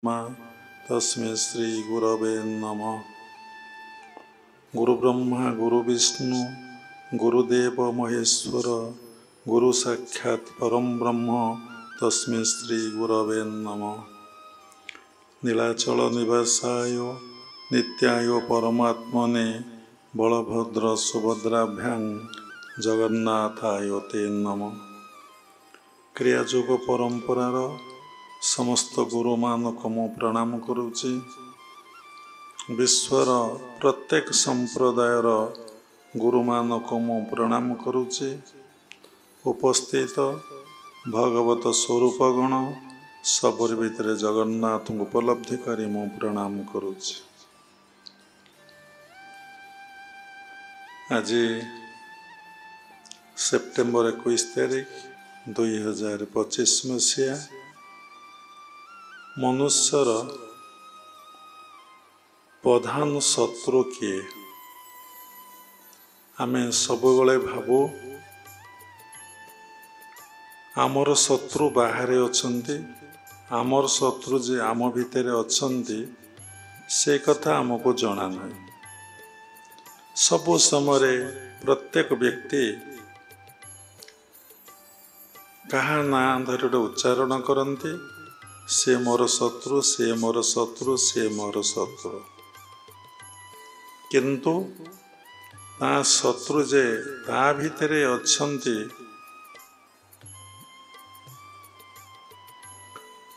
तस्मै श्री गुरवे नमः। गुरुब्रह्मा गुरुविष्णु गुरुदेव महेश्वर गुरु साक्षात् परम ब्रह्म तस्मै श्री गुरवे नमः। नीलाचल निवासाय नित्याय परमात्मने बलभद्र सुभद्राभ्यां जगन्नाथाय ते नमः। क्रियायोग परंपरार समस्त गुरु मानक मु प्रणाम करुछि। विश्वर प्रत्येक संप्रदायर गुरु मानक मु प्रणाम करुछि। उपस्थित भगवत स्वरूपगण सबरी भितर जगन्नाथ उपलब्धि करी मु प्रणाम करुछि। आज सेप्टेम्बर 21 तारिख 2025 मसीहा। मनुष्यर प्रधान शत्रु किए? आमे सबुबले भाबू आमर शत्रु बाहर अछंती, आमर शत्रु जे आम भितर अछंती से कथा आमको जना नहीं। सबु समय प्रत्येक व्यक्ति कहा ना धर उच्चारण करती, से मोर शत्रु, से मोर शत्रु, से मोर शत्रु। किंतु ता शत्रु जे ता भितरे अछंती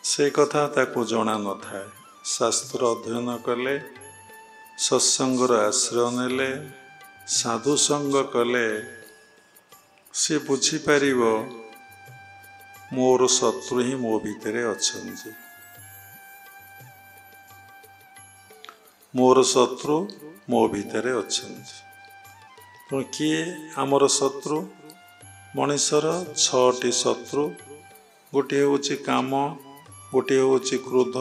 से कथा ताको जना न थाए। शास्त्र अध्ययन कले, सत्संगर आश्रय नेले, साधु संग कले से बुझी पारिबो मोर शत्रु ही मो भितरे अछंती। मोर शत्रु मो भितरे अछंती। तो किए आमर शत्रु? मनुष्यर 6टी शत्रु। गोटे होची काम, गोटे होची क्रोध,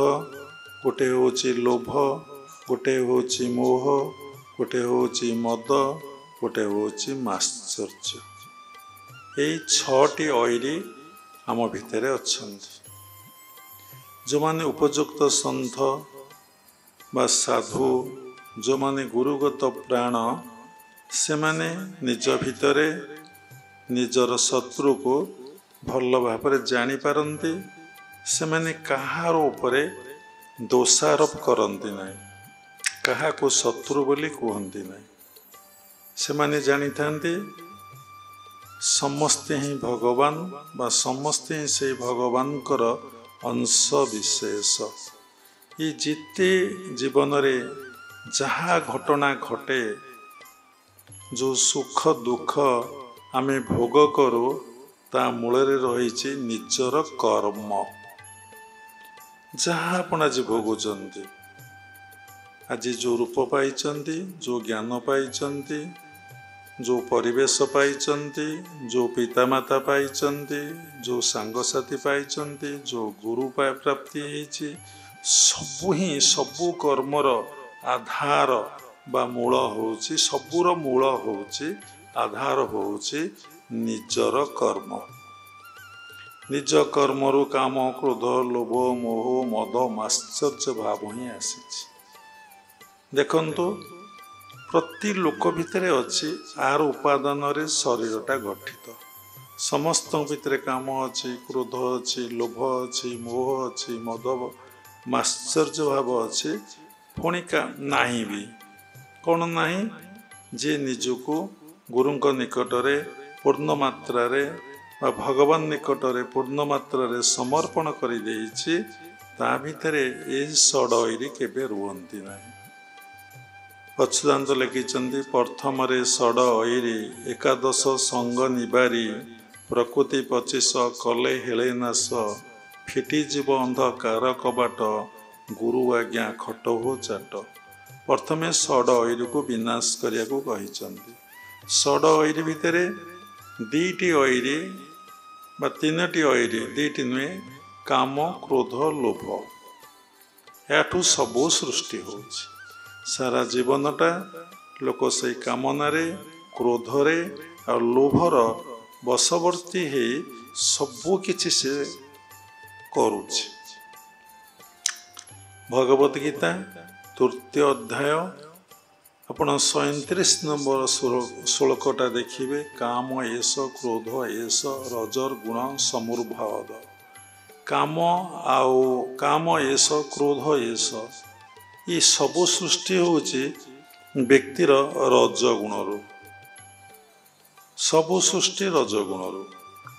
गोटे होची लोभ, गोटे होची मोह, गोटे होची मद, गोटे होची माश्चर्य। यही 6टी ऑयरी आम भितर अछंती। जो माने उपयुक्त संत बा साधु, जो माने गुरुगत प्राण, से माने निज भितरे निजर शत्रु को भल भाव जानी पारंती। से माने कहार उपरे दोषारोप करती नहीं, कहा को शत्रु बोली कहती नहीं। से माने जानी थांती समस्ते ही भगवान बा समस्ते ही से भगवान कर अंश विशेष। ये जिते जीवन रे जहा घटना घटे, जो सुख दुख आमे भोग करू, ता मूल रही निजर कर्म। जहा आपण आज भोगुचंती, आज जो रूप पाइचंती, जो ज्ञान पाइचंती, जो परिवेश पाइचंती, जो पितामाता पाइचंती, जो सांगसाथी पाइचंती, जो गुरु प्राप्ति होइछि, सबु ही सबु कर्मर आधार बा मूल होउछि, सबुर मूल होउछि, आधार होउछि निजर कर्म। निज कर्मरु काम, क्रोध, लोभ, मोह, मद, माश्चर्य भाव ही आसीछि। देखंतु प्रति लोक भितर अच्छी आर उपादान रे शरीरटा गठित। समस्त भितर काम अच्छी, क्रोध अच्छी, लोभ अच्छी, मोह अच्छी, मद माश्चर्य भाव अच्छी। पुणी का नहीं भी कौन नहीं जे निजको गुरुंक निकटरे पूर्ण मात्रा रे बा भगवान निकटरे पूर्ण मात्रा रे समर्पण करि देइछि, ता भितरे ए सडईरी केबे रुहंती नाही। अच्युतानंद लिखिछन्ति, प्रथम रे सड ऐरी एकादश संग निबारी, प्रकृति 25 कले हेले नाश, फिटी जीव अंधकार कबाट, गुरु आज्ञा खट हो चाट। प्रथमे सड ऐरी को विनाश करिया को कहिछन्ति। सड ऐरी भितरे 2टी ऐरी बा 3टी ऐरी, 2टी नुहे, काम, क्रोध, लोभ। याठू सबू सृष्टि होछि। सारा जीवनटा लोक से कामनारे, क्रोधरे और लोभर बशवर्ती है सबू किछि से करुछि। भगवत गीता तृतीय अध्याय आपण 37 नंबर श्लोकटा देखिए। काम एष क्रोध एष रजर गुण समूर्भावद। काम एष क्रोध एष ये सबु सृष्टि होची व्यक्तिर रजगुण। सबु सृष्टि रजगुण।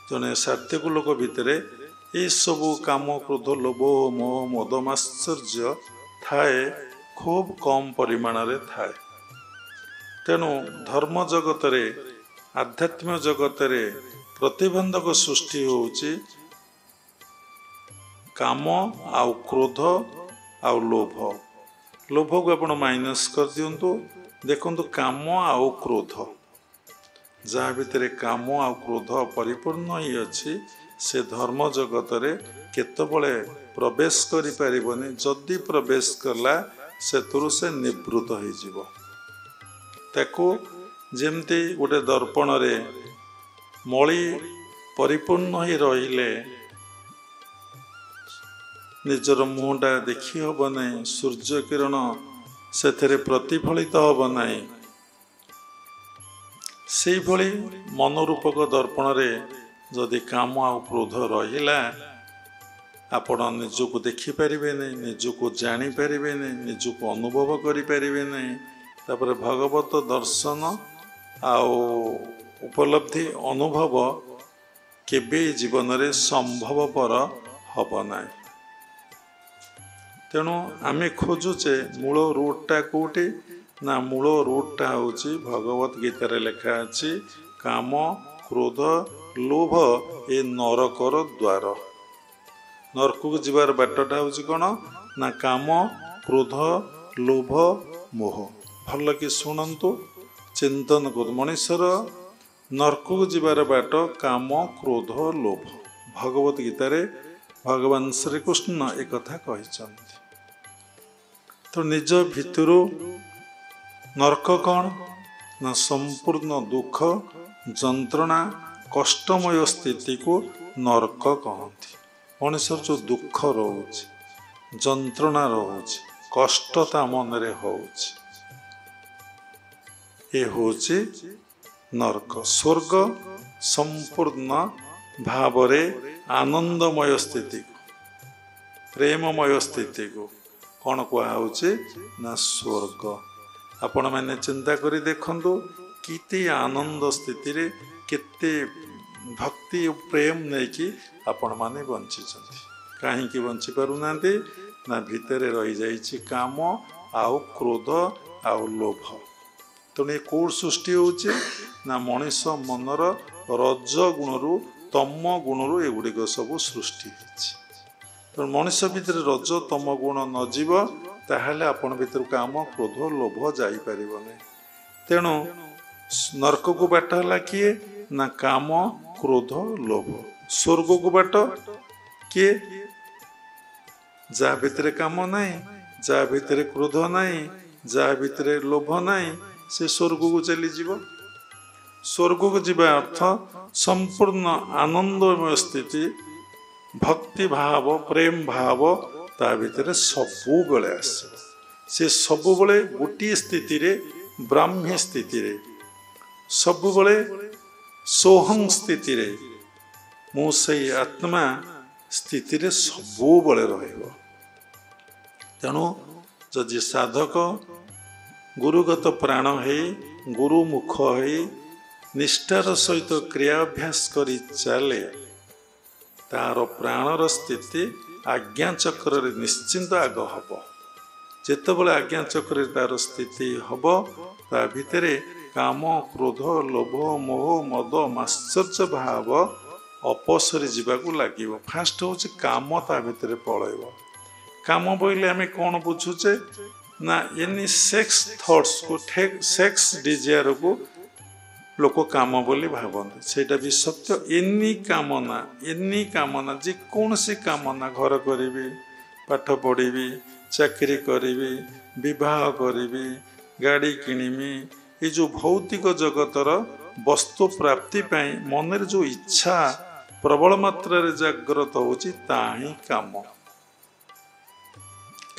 जने सात्विक लोक भितर ये सबु काम क्रोध लोभ मोह मद मात्सर्य थाए खूब कम परिमाण रे थाए। तेणु धर्म जगत रे आध्यात्म जगत रे प्रतिबंधक सृष्टि होची काम आउ क्रोध आउ लोभ। लोभ को आपण माइनस कर दियंतु। देखंतु काम आउ क्रोध जहाँ भितर काम आउ क्रोध परिपूर्ण ही अच्छी से धर्म जगत रे केतबळे प्रवेश करि परिबनी। जदि प्रवेश कला सेतुरु से निवृत्त हो जिवो। ताको जेमती गोटे दर्पण रे मळी परिपूर्ण ही रहिले निजर मुहटा देखि हब नहीं। सूर्य किरण सेथरे प्रतिफलित हब नहीं। से भली मनोरूपक दर्पण रे जदि काम आ क्रोध रहिला आपण निजको देखि परिबे नहीं, निजको जानी परिबे नहीं, निजको अनुभव करि परिबे नहीं। तापर भगवत दर्शन आउ उपलब्धि अनुभव केबे जीवन रे संभवपर हब नाही। तेणु आमे खोजुचे मूल रूटटा कोठी ना मूल रूटटा होची भगवत गीतार लेखा अछि काम क्रोध लोभ ए नरकर द्वार। नरक को जीवार बाटटा होची कोन ना काम क्रोध लोभ मोह। भल कि शुणंतु चिंतन कर मनुष्यर नरक को जीवार बाट काम क्रोध लोभ। भगवत गीतार भगवान श्री कृष्ण एक कथा कहिसंती। तो निज भितरु नरक कौन ना संपूर्ण दुख जंत्रणा कष्टमय स्थिति को नरक कहती। मनुष्य जो दुख रोचे जंत्रणा रोचे कष्टता मन रे होची ये होची नरक। स्वर्ग संपूर्ण भाव रे आनंदमय स्थिति को प्रेममय स्थिति को कौन कहुचे ना स्वर्ग। आपण मैंने चिंता करी देखंतु किते आनंद स्थिति रे केते भक्ति और प्रेम नहीं कि आपण माने बंची छथि। काहे कि बंची पारु नांती ना भितरे रही जाइछि काम आउ क्रोध आउ लोभ। तने कोड सृष्टि होछि ना मनुष्य मनर रज गुणरु तम गुणरु एगुडी सब सृष्टि होछि। तो मनुष्य भितर रज तम गुण न जीव ताहले आपण भितर काम क्रोध लोभ जाई परिबने। तेणु नरक को बाट हला किए ना काम क्रोध लोभ। स्वर्ग को बाट किए जा भितर काम नहीं, जा भितर क्रोध नहीं, जा भितर लोभ नहीं, से स्वर्ग को चली जीव। स्वर्ग को जीवा अर्थ संपूर्ण आनंदमय स्थिति भक्ति भाव प्रेम भाव ता भितर सबु बेले आसे। से सबु बेले गोटे स्थिति रे ब्राह्मी स्थिति रे सबु बेले सोहं स्थिति रे मु से आत्मा स्थिति रे सबु बेले रहइबो। तेणु जदि साधक गुरुगत प्राण है गुरुमुख है निष्ठार सहित क्रियाभ्यास करी चले तार प्राणर स्थिति आज्ञा चक्र रे निश्चिंत आग हब। जेतेबेले आज्ञा चक्र तार स्थिति हब ता भितरे काम क्रोध लोभ मोह मद मात्सर्य भाव अपसरी जीवाकू लागिबो। फास्ट होछि काम ता भितरे पळैबो। काम बोइले आमे कोन बुझुचे ना एनी सेक्स थॉट्स को सेक्स डिजायर को लोक काम बोली भावती। सेटा भी सत्य। एनी कामना जे कौन सी कामना घर करी पाठ पढ़ी चाकरी करी विवाह करी गाड़ी किणीमी ये जो भौतिक जगतर वस्तु प्राप्ति पाई मन रे जो इच्छा प्रबल मात्रा रे जागृत होची ता ही काम।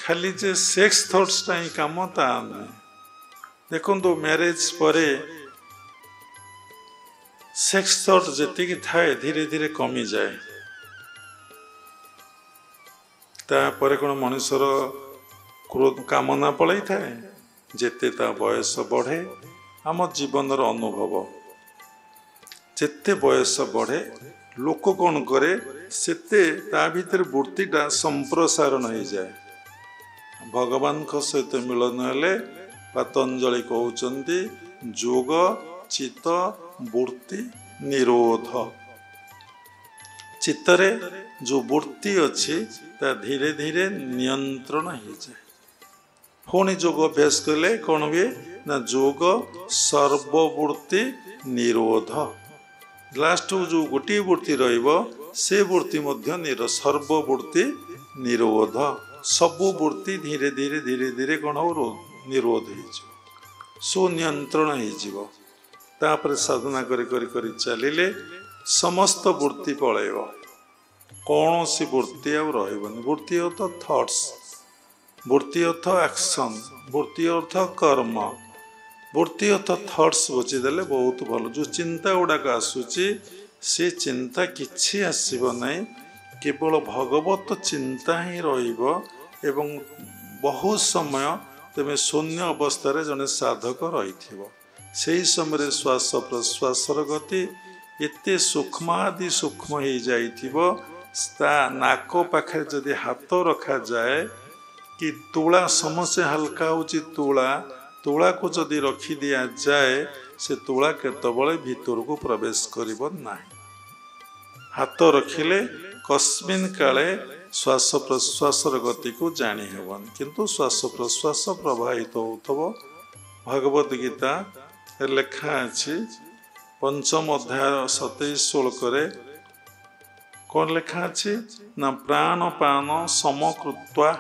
खाली जे सेक्स थॉट्सटा ही काम ता नुहे देखो मैरिज पर सेक्स थॉट जी थाए धीरे धीरे कमी जाए तापर कौन मनुष्यर क्रोध कामना पलई थाए जेते ता बयस बढ़े आम जीवन अनुभव जेते बयस बढ़े लोक कौन करे सेते ता भीतर वृत्तिटा संप्रसारण हो जाए भगवान सहित मिलन हेले पतंजलि कहते जोग चित्त वृत्ति निरोध चित्तरे जो वृत्ति अच्छी ता धीरे धीरे नियंत्रण हो जाए पुणी जोग अभ्यास कले कौन हुए ना जोग सर्ववृत्ति निरोध लास्ट जो गोटे वृत्ति से वृत्ति सर्ववृत्ति निरोध सबु वृत्ति धीरे धीरे धीरे धीरे कौन हो निरोध हो सुनियंत्रण हो साधना करी चलिले समस्त वृत्ति पलैब कौन सी वृत्ति आ वृत्ति अर्थ थॉट्स वृत्ति अर्थ एक्शन वृत्ति अर्थ कर्म वृत्ति अर्थ थॉट्स बुझीदेले बहुत भल जो चिंता गुड़ाक आसूची से चिंता किछि आसीब नहीं केवल भगवत चिंता ही रहिबो एवं बहुत समय तेमे शून्य अवस्था जने साधक रही से समय श्वास प्रश्वासर गति एते सूक्ष्म आदि सूक्ष्म हो जाइथिबो नाक पाखे जदि हाथ रखा जाए कि तुला समस्या हल्का होची तुला को जदि रखी दिया जाए से तुला केतबले भीतर को प्रवेश करिबो नाही हाथ रखिले कस्मिन काले श्वास प्रश्वासर गति को जानी हेबन किंतु श्वास प्रश्वास प्रवाहित होतबो भगवत गीता लेखा अछि पंचम अध्याय 27 श्लोक कौन लेखा अछि ना प्राण पान समकृत्वा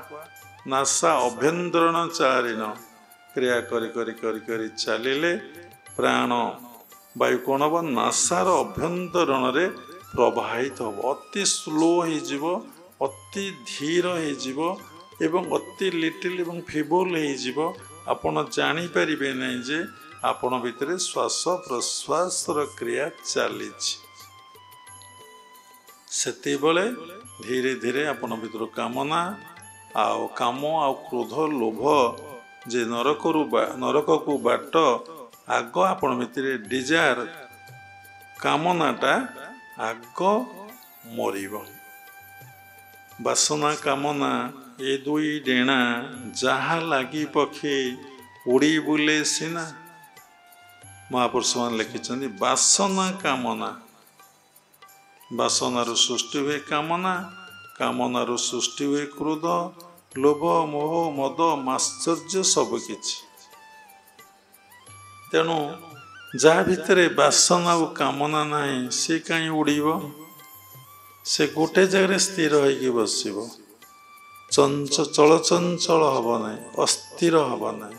नासा अभ्यंतरण चारिण क्रिया करी करी करी करी चलिले प्राण वायु कौन हम नासार अभ्यंतरण रे प्रवाहित हम अति स्लो हो अति धीर हो एवं अति लिटिल एवं फिबल हो आपण जानीपारे नहीं जे आपण भितर श्वास प्रश्वास क्रिया चली से धीरे धीरे आपण भीतर कामना आउ काम आउ क्रोध लोभ जे नरक को बाट आग आपण भितर डिजायर कामनाटा आग मरिब वासना कामना ए दुई डेणा जहा लगी पक्षी उड़ी बुले सीना महापुरुष मान लिखिं वासना कामना वासनार सृष्टि हुए कामना कामनार सृष्टि हुए क्रोध लोभ मोह मद माश्चर्य सबकि तेणु जहाँ भितर वासना और कामना नहीं सी कहीं उड़ीब से गोटे जगह स्थिर हो बस चल चंचल हम ना अस्थिर हम ना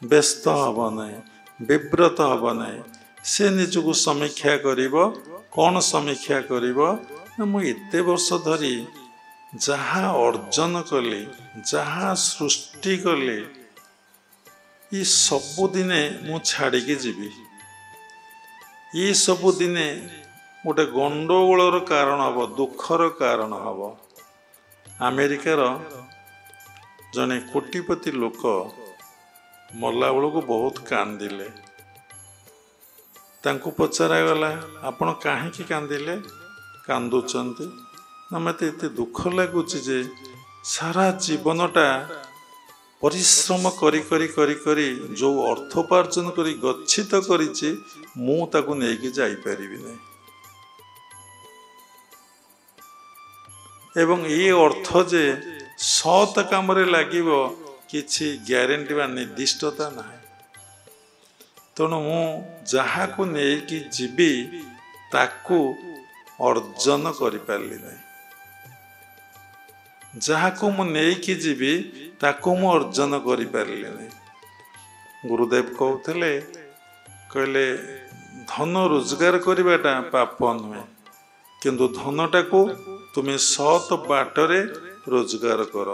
व्यस्त हम ना विव्रत हम ना से निजक समीक्षा करिब कौन समीक्षा करिब मुझे वर्ष धरी जहाँ अर्जन कली जहाँ सृष्टि कली ये सबुदिने मु छाड़ी जीवी ये सबुदिने गोटे गंडगोलर कारण हम दुखर कारण हम अमेरिकार जने कोटिपति लोक मरला बेलू को बहुत कांदिले तांको पचरागला आपण कहीं कांदिले कांदुचंती ना मत एत दुख लगुच जे सारा जीवनटा परिश्रम करी करी करी करी जो अर्थोपार्जन करी गच्छित करिछि मु ताकू नेकी जाई परिबि नै एवं ये अर्थ जे सत काम रे लागिबो किछि ग्यारंटी बा निर्दिष्टता नाही तेणु मु जहा को नेकी जीवी ताकू अर्जन करि पारली नै जहा को मु नेकी जीवी ताकू मु अर्जन करि पारली नै गुरुदेव कहते कहले धन रोजगार करवाटा पाप नुहे किंतु धनटा को तुम्हें सत बाटरे रोजगार कर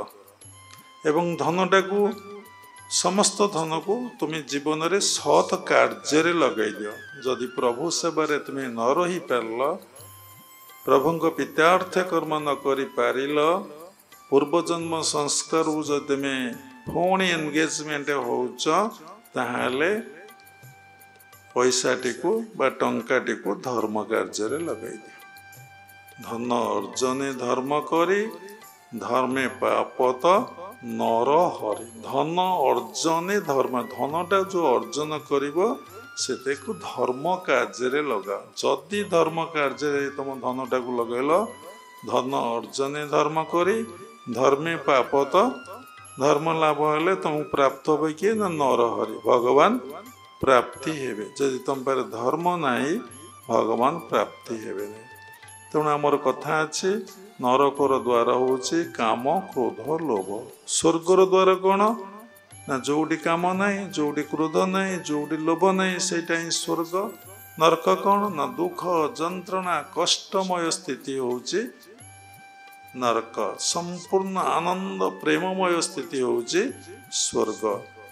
ଏବଂ ଧନଟାକୁ ସମସ୍ତ ଧନକୁ ତୁମେ ଜୀବନରେ ସତ୍ କାର୍ଯ୍ୟରେ ଲଗାଇ ଦିଅ। ଯଦି ପ୍ରଭୁ ସେବାରେ ତୁମେ ନ ରହିପାରିଲ, ପ୍ରଭୁଙ୍କ ପିତାର୍ଥ କର୍ମ ନ କରିପାରିଲ, ପୂର୍ବଜନ୍ମ ସଂସ୍କାରକୁ ଯଦି ତୁମେ ପୁଣି ଏନଗେଜମେଣ୍ଟ ହେଉଛ, ତାହେଲେ ପଇସାଟିକୁ ବା ଟଙ୍କାଟିକୁ ଧର୍ମ କାର୍ଯ୍ୟରେ ଲଗାଇ ଦିଅ। ଧନ ଅର୍ଜନେ ଧର୍ମ କରି ଧର୍ମେ ପାପତ ନର ହରି। ଧନ ଅର୍ଜନେ ଧର୍ମ, ଧନଟା ଯେଉଁ ଅର୍ଜନ କରିବ ସେଟାକୁ ଧର୍ମ କାର୍ଯ୍ୟରେ ଲଗାଅ। ଯଦି ଧର୍ମ କାର୍ଯ୍ୟରେ ତମ ଧନଟାକୁ ଲଗାଇଲ, ଧନ ଅର୍ଜନେ ଧର୍ମ କରି ଧର୍ମେ ପାପତ, ଧର୍ମ ଲାଭ ହେଲେ ତମକୁ ପ୍ରାପ୍ତ হবে କିଏ ନା ନରହରି, ଭଗବାନ ପ୍ରାପ୍ତି ହେବେ। ଯଦି ତମ ପାଖରେ ଧର୍ମ ନାହିଁ, ଭଗବାନ ପ୍ରାପ୍ତି ହେବେ ନାହିଁ। ତେଣୁ ଆମର କଥା ଅଛି, ନରକର ଦ୍ୱାର ହେଉଛି କାମ, କ୍ରୋଧ, ଲୋଭ। ସ୍ୱର୍ଗର ଦ୍ୱାର କ'ଣ ନା ଯେଉଁଠି କାମ ନାହିଁ, ଯେଉଁଠି କ୍ରୋଧ ନାହିଁ, ଯେଉଁଠି ଲୋଭ ନାହିଁ, ସେଇଟା ହିଁ ସ୍ୱର୍ଗ। ନରକ କ'ଣ ନା ଦୁଃଖ, ଯନ୍ତ୍ରଣା, କଷ୍ଟମୟ ସ୍ଥିତି ହେଉଛି ନରକ। ସମ୍ପୂର୍ଣ୍ଣ ଆନନ୍ଦ ପ୍ରେମମୟ ସ୍ଥିତି ହେଉଛି ସ୍ୱର୍ଗ।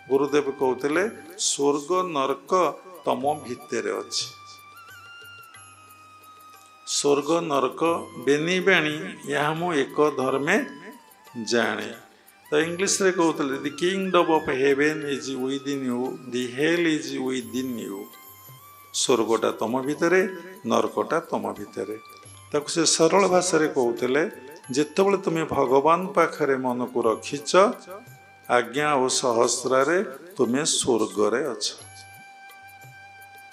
ଗୁରୁଦେବ କହୁଥିଲେ ସ୍ୱର୍ଗ ନରକ ତମ ଭିତରେ ଅଛି। ସ୍ୱର୍ଗ ନରକ ବେନି ବାଣୀ, ଏହା ମୁଁ ଏକ ଧର୍ମେ ଜାଣେ। ତ ଇଂଲିଶରେ କହୁଥିଲେ the kingdom of heaven is within you, the hell is within you. ସ୍ୱର୍ଗଟା ତମ ଭିତରେ, ନରକଟା ତମ ଭିତରେ। ତାକୁ ସେ ସରଳ ଭାଷାରେ କହୁଥିଲେ, ଯେତେବେଳେ ତୁମେ ଭଗବାନ ପାଖରେ ମନକୁ ରଖିଛ, ଆଜ୍ଞା ଓ ସହସ୍ରାରେ ତୁମେ ସ୍ୱର୍ଗରେ ଅଛ।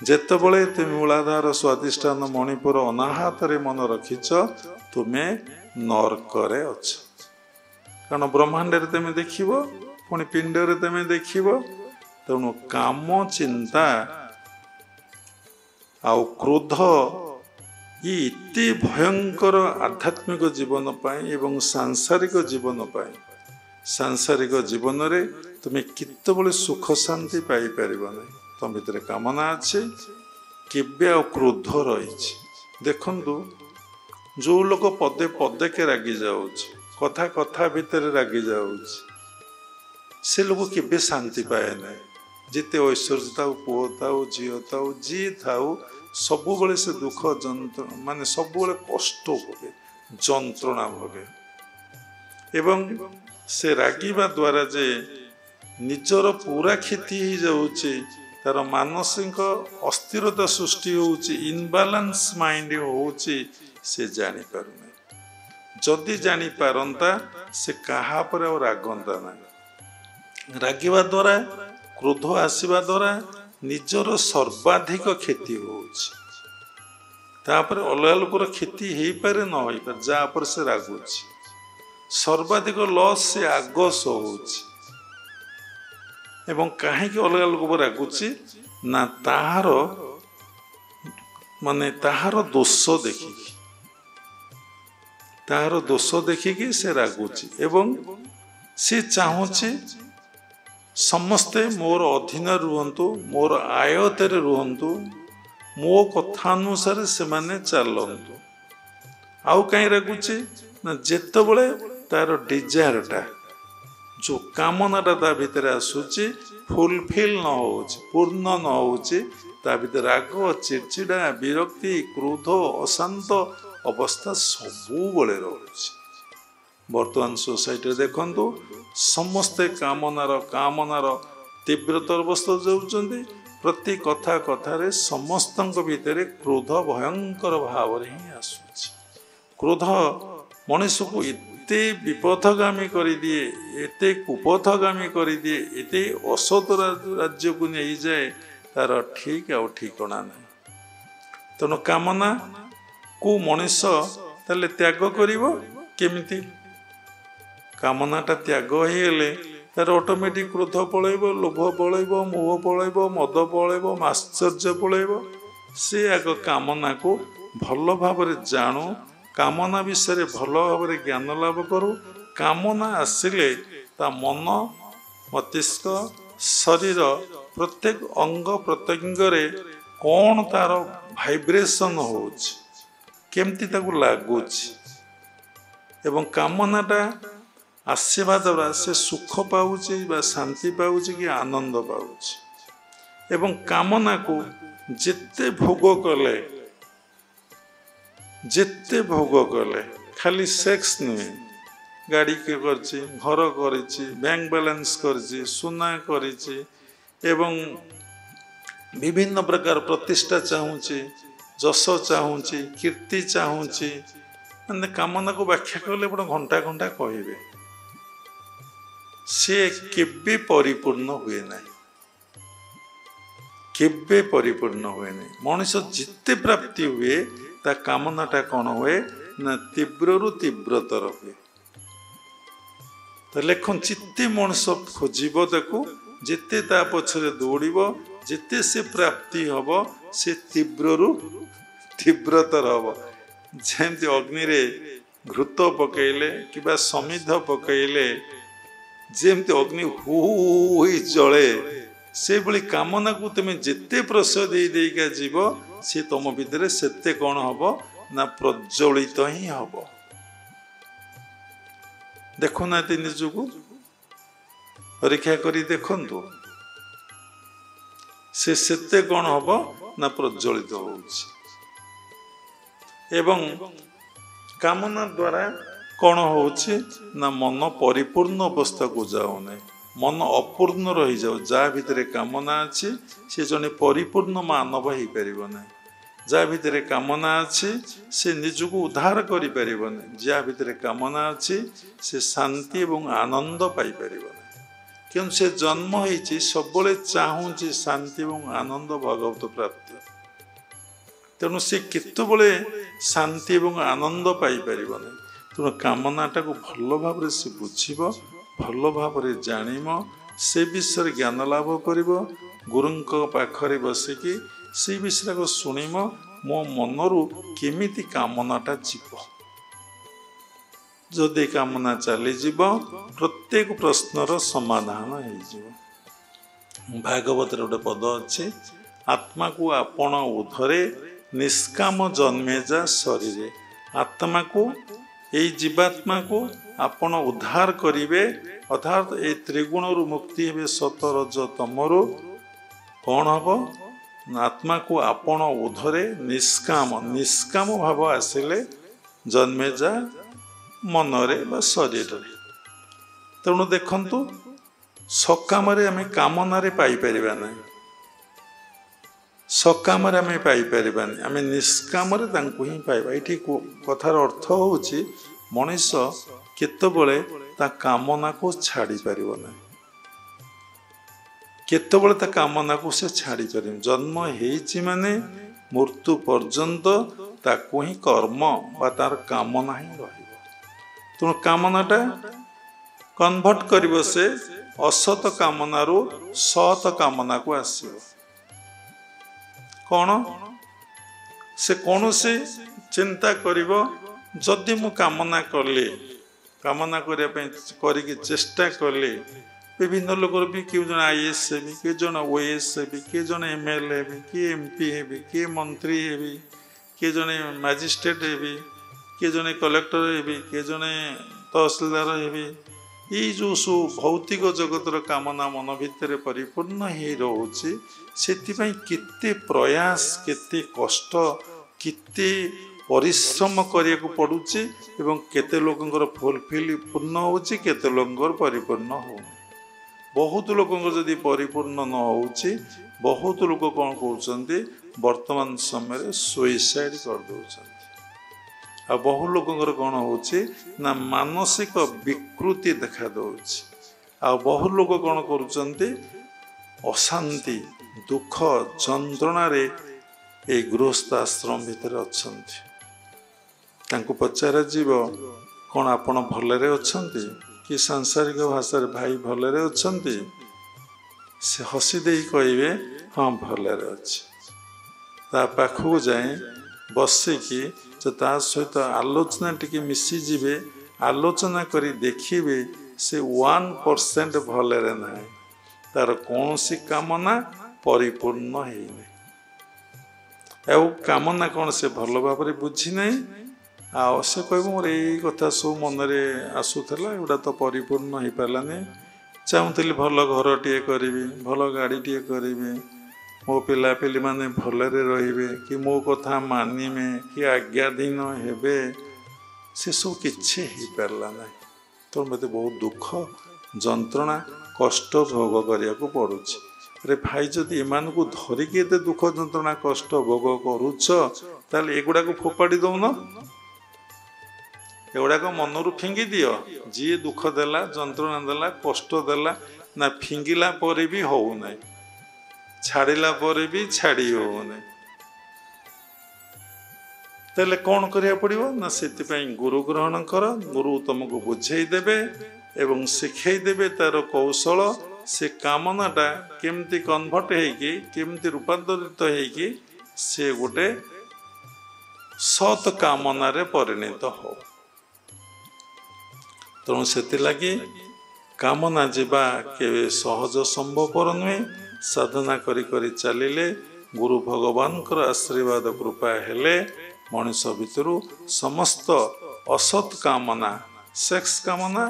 ଯେତେବେଳେ ତୁମେ ମୂଳାଧାର ସ୍ୱାଧିଷ୍ଠାନ ମଣିପୁର ଅନାହାତରେ ମନ ରଖିଛ, ତୁମେ ନର୍କରେ ଅଛ। କାରଣ ବ୍ରହ୍ମାଣ୍ଡରେ ତୁମେ ଦେଖିବ, ପୁଣି ପିଣ୍ଡରେ ତୁମେ ଦେଖିବ। ତେଣୁ କାମ, ଚିନ୍ତା ଆଉ କ୍ରୋଧ ଏତେ ଭୟଙ୍କର ଆଧ୍ୟାତ୍ମିକ ଜୀବନ ପାଇଁ ଏବଂ ସାଂସାରିକ ଜୀବନ ପାଇଁ, ସାଂସାରିକ ଜୀବନରେ ତୁମେ କେତେବେଳେ ସୁଖ ଶାନ୍ତି ପାଇପାରିବ ନାହିଁ। ତମ ଭିତରେ କାମନା ଅଛି, କେବେ ଆଉ କ୍ରୋଧ ରହିଛି। ଦେଖନ୍ତୁ, ଯେଉଁ ଲୋକ ପଦେ ପଦେକେ ରାଗି ଯାଉଛି, କଥା କଥା ଭିତରେ ରାଗି ଯାଉଛି, ସେ ଲୋକ କେବେ ଶାନ୍ତି ପାଏ ନାହିଁ। ଯେତେ ଐଶ୍ୱର୍ଯ୍ୟ ଥାଉ, ପୁଅ ଥାଉ, ଝିଅ ଥାଉ, ଯିଏ ଥାଉ, ସବୁବେଳେ ସେ ଦୁଃଖ ଯନ୍ତ୍ରଣା, ମାନେ ସବୁବେଳେ କଷ୍ଟ ଭୋଗେ, ଯନ୍ତ୍ରଣା ଭୋଗେ। ଏବଂ ସେ ରାଗିବା ଦ୍ୱାରା ଯେ ନିଜର ପୁରା କ୍ଷତି ହେଇଯାଉଛି, ତାର ମାନସିକ ଅସ୍ଥିରତା ସୃଷ୍ଟି ହେଉଛି, ଇନବାଲାନ୍ସ ମାଇଣ୍ଡ ହେଉଛି, ସେ ଜାଣିପାରୁନାହିଁ। ଯଦି ଜାଣିପାରନ୍ତା, ସେ କାହା ଉପରେ ଆଉ ରାଗନ୍ତା ନାହିଁ। ରାଗିବା ଦ୍ୱାରା, କ୍ରୋଧ ଆସିବା ଦ୍ୱାରା ନିଜର ସର୍ବାଧିକ କ୍ଷତି ହେଉଛି। ତାପରେ ଅଲଗା ଲୋକର କ୍ଷତି ହେଇପାରେ ନ ହେଇପାରେ, ଯାହା ଉପରେ ସେ ରାଗୁଛି, ସର୍ବାଧିକ ଲସ୍ ସେ ଆଗ ସହୁଛି। ଏବଂ କାହିଁକି ଅଲଗା ଲୋକ ଉପରେ ରାଗୁଛି ନା ତାହାର ଦୋଷ ଦେଖିକି, ତାହାର ଦୋଷ ଦେଖିକି ସେ ରାଗୁଛି। ଏବଂ ସେ ଚାହୁଁଛି ସମସ୍ତେ ମୋର ଅଧୀନରେ ରୁହନ୍ତୁ, ମୋର ଆୟତ୍ତରେ ରୁହନ୍ତୁ, ମୋ କଥା ଅନୁସାରେ ସେମାନେ ଚାଲନ୍ତୁ। ଆଉ କାହିଁ ରାଗୁଛି ନା ଯେତେବେଳେ ତାର ଡିଜାୟାରଟା, ଯେଉଁ କାମନାଟା ତା ଭିତରେ ଆସୁଛି, ଫୁଲଫିଲ୍ ନ ହେଉଛି, ପୂର୍ଣ୍ଣ ନ ହେଉଛି, ତା ଭିତରେ ରାଗ, ଚିଡ଼ଚିଡ଼ା, ବିରକ୍ତି, କ୍ରୋଧ, ଅଶାନ୍ତ ଅବସ୍ଥା ସବୁବେଳେ ରହୁଛି। ବର୍ତ୍ତମାନ ସୋସାଇଟିରେ ଦେଖନ୍ତୁ, ସମସ୍ତେ କାମନାର ତୀବ୍ରତର ଅବସ୍ଥା ଯାଉଛନ୍ତି। ପ୍ରତି କଥାରେ ସମସ୍ତଙ୍କ ଭିତରେ କ୍ରୋଧ ଭୟଙ୍କର ଭାବରେ ହିଁ ଆସୁଛି। କ୍ରୋଧ ମଣିଷକୁ ଏତେ ବିପଥଗାମୀ କରିଦିଏ, ଏତେ କୁପଥଗାମୀ କରିଦିଏ, ଏତେ ଅସତ ରାଜ୍ୟକୁ ନେଇଯାଏ, ତାର ଠିକ୍ ଆଉ ଠିକଣା ନାହିଁ। ତେଣୁ କାମନାକୁ ମଣିଷ ତାହେଲେ ତ୍ୟାଗ କରିବ କେମିତି? କାମନାଟା ତ୍ୟାଗ ହେଇଗଲେ ତାର ଅଟୋମେଟିକ୍ କ୍ରୋଧ ପଳେଇବ, ଲୋଭ ପଳେଇବ, ମୋହ ପଳେଇବ, ମଦ ପଳେଇବ, ମାଶ୍ଚର୍ଯ୍ୟ ପଳେଇବ। ସେ ଆଗ କାମନାକୁ ଭଲ ଭାବରେ ଜାଣୁ, କାମନା ବିଷୟରେ ଭଲ ଭାବରେ ଜ୍ଞାନ ଲାଭ କରୁ। କାମନା ଆସିଲେ ତା ମନ, ମସ୍ତିଷ୍କ, ଶରୀର ପ୍ରତ୍ୟେକ ଅଙ୍ଗ ପ୍ରତ୍ୟଙ୍ଗରେ କ'ଣ ତାର ଭାଇବ୍ରେସନ୍ ହେଉଛି, କେମିତି ତାକୁ ଲାଗୁଛି। ଏବଂ କାମନାଟା ଆସିବା ଦ୍ୱାରା ସେ ସୁଖ ପାଉଛି ବା ଶାନ୍ତି ପାଉଛି କି ଆନନ୍ଦ ପାଉଛି। ଏବଂ କାମନାକୁ ଯେତେ ଭୋଗ କଲେ ଖାଲି ସେକ୍ସ ନୁହେଁ, ଗାଡ଼ି କିଏ କରିଛି, ଘର କରିଛି, ବ୍ୟାଙ୍କ ବାଲାନ୍ସ କରିଛି, ସୁନା କରିଛି ଏବଂ ବିଭିନ୍ନ ପ୍ରକାର ପ୍ରତିଷ୍ଠା ଚାହୁଁଛି, ଯଶ ଚାହୁଁଛି, କୀର୍ତ୍ତି ଚାହୁଁଛି, ମାନେ କାମନାକୁ ବ୍ୟାଖ୍ୟା କଲେ ଆପଣ ଘଣ୍ଟା ଘଣ୍ଟା କହିବେ, ସେ କେବେ ପରିପୂର୍ଣ୍ଣ ହୁଏ ନାହିଁ, କେବେ ପରିପୂର୍ଣ୍ଣ ହୁଏ ନାହିଁ। ମଣିଷ ଯେତେ ପ୍ରାପ୍ତି ହୁଏ ତା କାମନାଟା କ'ଣ ହୁଏ ନା ତୀବ୍ରରୁ ତୀବ୍ରତର ହୁଏ। ତ ଲେଖୁନ ଯେତେ ମଣିଷ ଖୋଜିବ ତାକୁ, ଯେତେ ତା ପଛରେ ଦୌଡ଼ିବ, ଯେତେ ସେ ପ୍ରାପ୍ତି ହବ ସେ ତୀବ୍ରରୁ ତୀବ୍ରତର ହବ। ଯେମିତି ଅଗ୍ନିରେ ଘୃତ ପକେଇଲେ କିମ୍ବା ସମିଧ ପକେଇଲେ ଯେମିତି ଅଗ୍ନି ହୁ ହୋଇ ଜଳେ, ସେଭଳି କାମନାକୁ ତୁମେ ଯେତେ ପ୍ରଶ୍ରୟ ଦେଇକା ଯିବ ସେ ତମ ଭିତରେ ସେତେ କ'ଣ ହବ ନା ପ୍ରଜ୍ୱଳିତ ହିଁ ହବ। ଦେଖୁନାହାନ୍ତି, ନିଜକୁ ପରୀକ୍ଷା କରି ଦେଖନ୍ତୁ, ସେ ସେତେ କ'ଣ ହବ ନା ପ୍ରଜ୍ୱଳିତ ହେଉଛି। ଏବଂ କାମନା ଦ୍ୱାରା କ'ଣ ହେଉଛି ନା ମନ ପରିପୂର୍ଣ୍ଣ ଅବସ୍ଥାକୁ ଯାଉନାହିଁ, ମନ ଅପୂର୍ଣ୍ଣ ରହିଯାଉ। ଯାହା ଭିତରେ କାମନା ଅଛି ସେ ଜଣେ ପରିପୂର୍ଣ୍ଣ ମାନବ ହେଇପାରିବ ନାହିଁ। ଯାହା ଭିତରେ କାମନା ଅଛି ସେ ନିଜକୁ ଉଦ୍ଧାର କରିପାରିବ ନାହିଁ। ଯାହା ଭିତରେ କାମନା ଅଛି ସେ ଶାନ୍ତି ଏବଂ ଆନନ୍ଦ ପାଇପାରିବ ନାହିଁ। କିନ୍ତୁ ସେ ଜନ୍ମ ହେଇଛି ସବୁବେଳେ ଚାହୁଁଛି ଶାନ୍ତି ଏବଂ ଆନନ୍ଦ, ଭଗବତ ପ୍ରାପ୍ତି। ତେଣୁ ସେ କେତେବେଳେ ଶାନ୍ତି ଏବଂ ଆନନ୍ଦ ପାଇପାରିବ ନାହିଁ। ତେଣୁ କାମନାଟାକୁ ଭଲ ଭାବରେ ସେ ବୁଝିବ, ଭଲ ଭାବରେ ଜାଣିବ, ସେ ବିଷୟରେ ଜ୍ଞାନ ଲାଭ କରିବ। ଗୁରୁଙ୍କ ପାଖରେ ବସିକି ସେ ବିଷୟକୁ ଶୁଣିବ, ମୋ ମନରୁ କେମିତି କାମନାଟା ଯିବ। ଯଦି କାମନା ଚାଲିଯିବ ପ୍ରତ୍ୟେକ ପ୍ରଶ୍ନର ସମାଧାନ ହେଇଯିବ। ଭାଗବତରେ ଗୋଟେ ପଦ ଅଛି, ଆତ୍ମାକୁ ଆପଣ ଉଧରେ ନିଷ୍କାମ ଜନ୍ମେ ଯା ଶରୀରେ। ଆତ୍ମାକୁ, ଏଇ ଜୀବାତ୍ମାକୁ ଆପଣ ଉଦ୍ଧାର କରିବେ, ଅର୍ଥାତ୍ ଏଇ ତ୍ରିଗୁଣରୁ ମୁକ୍ତି ହେବେ, ସତ ରଜ ତମରୁ। କ'ଣ ହବ? ଆତ୍ମାକୁ ଆପଣ ଉଧରେ ନିଷ୍କାମ ଭାବ ଆସିଲେ ଜନ୍ମେ ଯା ମନରେ ବା ଶରୀରରେ। ତେଣୁ ଦେଖନ୍ତୁ, ସକାମରେ ଆମେ କାମନାରେ ପାଇପାରିବା ନାହିଁ, ସକାମରେ ଆମେ ପାଇପାରିବାନି, ଆମେ ନିଷ୍କାମରେ ତାଙ୍କୁ ହିଁ ପାଇବା। ଏଇଠି କଥାର ଅର୍ଥ ହେଉଛି ମଣିଷ କେତେବେଳେ ତା କାମନାକୁ ଛାଡ଼ି ପାରିବ ନାହିଁ, କେତେବେଳେ ତା କାମନାକୁ ସେ ଛାଡ଼ି ପାରିବ। ଜନ୍ମ ହେଇଛି ମାନେ ମୃତ୍ୟୁ ପର୍ଯ୍ୟନ୍ତ ତାକୁ ହିଁ କର୍ମ ବା ତାର କାମନା ହିଁ ରହିବ। ତେଣୁ କାମନାଟା କନଭର୍ଟ କରିବ, ସେ ଅସତ କାମନାରୁ ସତ କାମନାକୁ ଆସିବ। କ'ଣ? ସେ କୌଣସି ଚିନ୍ତା କରିବ, ଯଦି ମୁଁ କାମନା କଲି, କାମନା କରିବା ପାଇଁ କରିକି ଚେଷ୍ଟା କଲି, ବିଭିନ୍ନ ଲୋକର ବି କିଏ ଜଣେ IAS ହେବି, କିଏ ଜଣେ OAS ହେବି, କିଏ ଜଣେ ML ହେବି, କିଏ MP ହେବି, କିଏ ମନ୍ତ୍ରୀ ହେବି, କିଏ ଜଣେ ମାଜିଷ୍ଟ୍ରେଟ୍ ହେବି, କିଏ ଜଣେ କଲେକ୍ଟର ହେବି, କିଏ ଜଣେ ତହସିଲଦାର ହେବି। ଏଇ ଯେଉଁ ସବୁ ଭୌତିକ ଜଗତର କାମନା ମନ ଭିତରେ ପରିପୂର୍ଣ୍ଣ ହେଇ ରହୁଛି, ସେଥିପାଇଁ କେତେ ପ୍ରୟାସ, କେତେ କଷ୍ଟ, କେତେ ପରିଶ୍ରମ କରିବାକୁ ପଡ଼ୁଛି ଏବଂ କେତେ ଲୋକଙ୍କର ପୂର୍ଣ୍ଣ ହେଉଛି, କେତେ ଲୋକଙ୍କର ପରିପୂର୍ଣ୍ଣ ହେଉନି। ବହୁତ ଲୋକଙ୍କର ଯଦି ପରିପୂର୍ଣ୍ଣ ନ ହେଉଛି, ବହୁତ ଲୋକ କ'ଣ କରୁଛନ୍ତି, ବର୍ତ୍ତମାନ ସମୟରେ ସୁଇସାଇଡ୍ କରିଦେଉଛନ୍ତି। ଆଉ ବହୁ ଲୋକଙ୍କର କ'ଣ ହେଉଛି ନା ମାନସିକ ବିକୃତି ଦେଖା ଦେଉଛି। ଆଉ ବହୁ ଲୋକ କ'ଣ କରୁଛନ୍ତି, ଅଶାନ୍ତି, ଦୁଃଖ, ଯନ୍ତ୍ରଣାରେ ଏଇ ଗୃହସ୍ଥ ଆଶ୍ରମ ଭିତରେ ଅଛନ୍ତି। ତାଙ୍କୁ ପଚରାଯିବ, କ'ଣ ଆପଣ ଭଲରେ ଅଛନ୍ତି କି? ସାଂସାରିକ ଭାଷାରେ ଭାଇ ଭଲରେ ଅଛନ୍ତି? ସେ ହସି ଦେଇ କହିବେ, ହଁ ଭଲରେ ଅଛି। ତା ପାଖକୁ ଯାଇ ବସିକି ତା ସହିତ ଆଲୋଚନା ଟିକେ ମିଶିଯିବେ, ଆଲୋଚନା କରି ଦେଖିବେ ସେ 1% ଭଲରେ ନାହିଁ, ତାର କୌଣସି କାମନା ପରିପୂର୍ଣ୍ଣ ହେଇନି। ଆଉ କାମନା କ'ଣ ସେ ଭଲ ଭାବରେ ବୁଝି ନାହିଁ, ଆଉ ସେ କହିବ ମୋର ଏଇ କଥା ସବୁ ମନରେ ଆସୁଥିଲା, ଏଗୁଡ଼ା ତ ପରିପୂର୍ଣ୍ଣ ହେଇପାରିଲାନି। ଚାହୁଁଥିଲି ଭଲ ଘରଟିଏ କରିବି, ଭଲ ଗାଡ଼ିଟିଏ କରିବି, ମୋ ପିଲାପିଲିମାନେ ଭଲରେ ରହିବେ, କି ମୋ କଥା ମାନିବେ, କି ଆଜ୍ଞାଧୀନ ହେବେ, ସେସବୁ କିଛି ହେଇପାରିଲା ନାହିଁ। ତ ମୋତେ ବହୁତ ଦୁଃଖ, ଯନ୍ତ୍ରଣା, କଷ୍ଟ ଭୋଗ କରିବାକୁ ପଡ଼ୁଛି। ଆରେ ଭାଇ, ଯଦି ଏମାନଙ୍କୁ ଧରିକି ଏତେ ଦୁଃଖ ଯନ୍ତ୍ରଣା କଷ୍ଟ ଭୋଗ କରୁଛ, ତାହେଲେ ଏଗୁଡ଼ାକୁ ଫୋପାଡ଼ି ଦଉନ, ଏଗୁଡ଼ାକ ମନରୁ ଫିଙ୍ଗି ଦିଅ। ଯିଏ ଦୁଃଖ ଦେଲା, ଯନ୍ତ୍ରଣା ଦେଲା, କଷ୍ଟ ଦେଲା, ନା ଫିଙ୍ଗିଲା ପରେ ବି ହଉନାହିଁ, ଛାଡ଼ିଲା ପରେ ବି ଛାଡ଼ି ହଉନାହିଁ। ତାହେଲେ କ'ଣ କରିବାକୁ ପଡ଼ିବ? ନା ସେଥିପାଇଁ ଗୁରୁ ଗ୍ରହଣ କର। ଗୁରୁ ତୁମକୁ ବୁଝେଇ ଦେବେ ଏବଂ ଶିଖେଇ ଦେବେ ତାର କୌଶଳ। ସେ କାମନାଟା କେମିତି କନଭର୍ଟ ହେଇକି, କେମିତି ରୂପାନ୍ତରିତ ହେଇକି ସେ ଗୋଟେ ସତ୍ କାମନାରେ ପରିଣତ ହଉ। ତେଣୁ ସେଥିଲାଗି କାମନା ଯିବା କେବେ ସହଜ ସମ୍ଭବପର ନୁହେଁ। ସାଧନା କରି କରି ଚାଲିଲେ, ଗୁରୁ ଭଗବାନଙ୍କର ଆଶୀର୍ବାଦ କୃପା ହେଲେ ମଣିଷ ଭିତରୁ ସମସ୍ତ ଅସତ୍ କାମନା, ସେକ୍ସ କାମନା,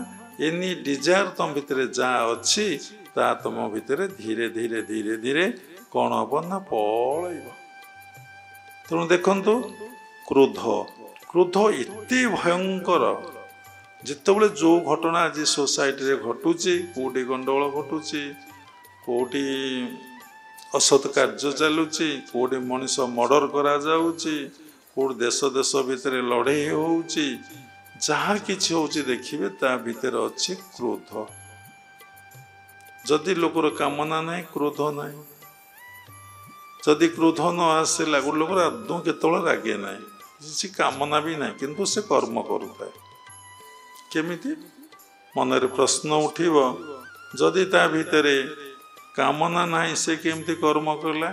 ଏନି ଡିଜାୟାର ତମ ଭିତରେ ଯାହା ଅଛି ତାହା ତମ ଭିତରେ ଧୀରେ ଧୀରେ ଧୀରେ ଧୀରେ କ'ଣ ହବ ନା ପଳେଇବ। ତେଣୁ ଦେଖନ୍ତୁ, କ୍ରୋଧ ଏତେ ଭୟଙ୍କର। ଯେତେବେଳେ ଯେଉଁ ଘଟଣା ଆଜି ସୋସାଇଟିରେ ଘଟୁଛି, କେଉଁଠି ଗଣ୍ଡଗୋଳ ଘଟୁଛି, କେଉଁଠି ଅସତ୍ କାର୍ଯ୍ୟ ଚାଲୁଛି, କେଉଁଠି ମଣିଷ ମର୍ଡର କରାଯାଉଛି, କେଉଁଠି ଦେଶ ଦେଶ ଭିତରେ ଲଢ଼େଇ ହେଉଛି, ଯାହା କିଛି ହେଉଛି ଦେଖିବେ ତା ଭିତରେ ଅଛି କ୍ରୋଧ। ଯଦି ଲୋକର କାମନା ନାହିଁ, କ୍ରୋଧ ନାହିଁ। ଯଦି କ୍ରୋଧ ନ ଆସିଲା, ଗୋଟେ ଲୋକର ଆଦୌ କେତେବେଳେ ରାଗେ ନାହିଁ, କିଛି କାମନା ବି ନାହିଁ, କିନ୍ତୁ ସେ କର୍ମ କରୁଥାଏ। କେମିତି? ମନରେ ପ୍ରଶ୍ନ ଉଠିବ, ଯଦି ତା ଭିତରେ କାମନା ନାହିଁ, ସେ କେମିତି କର୍ମ କଲା?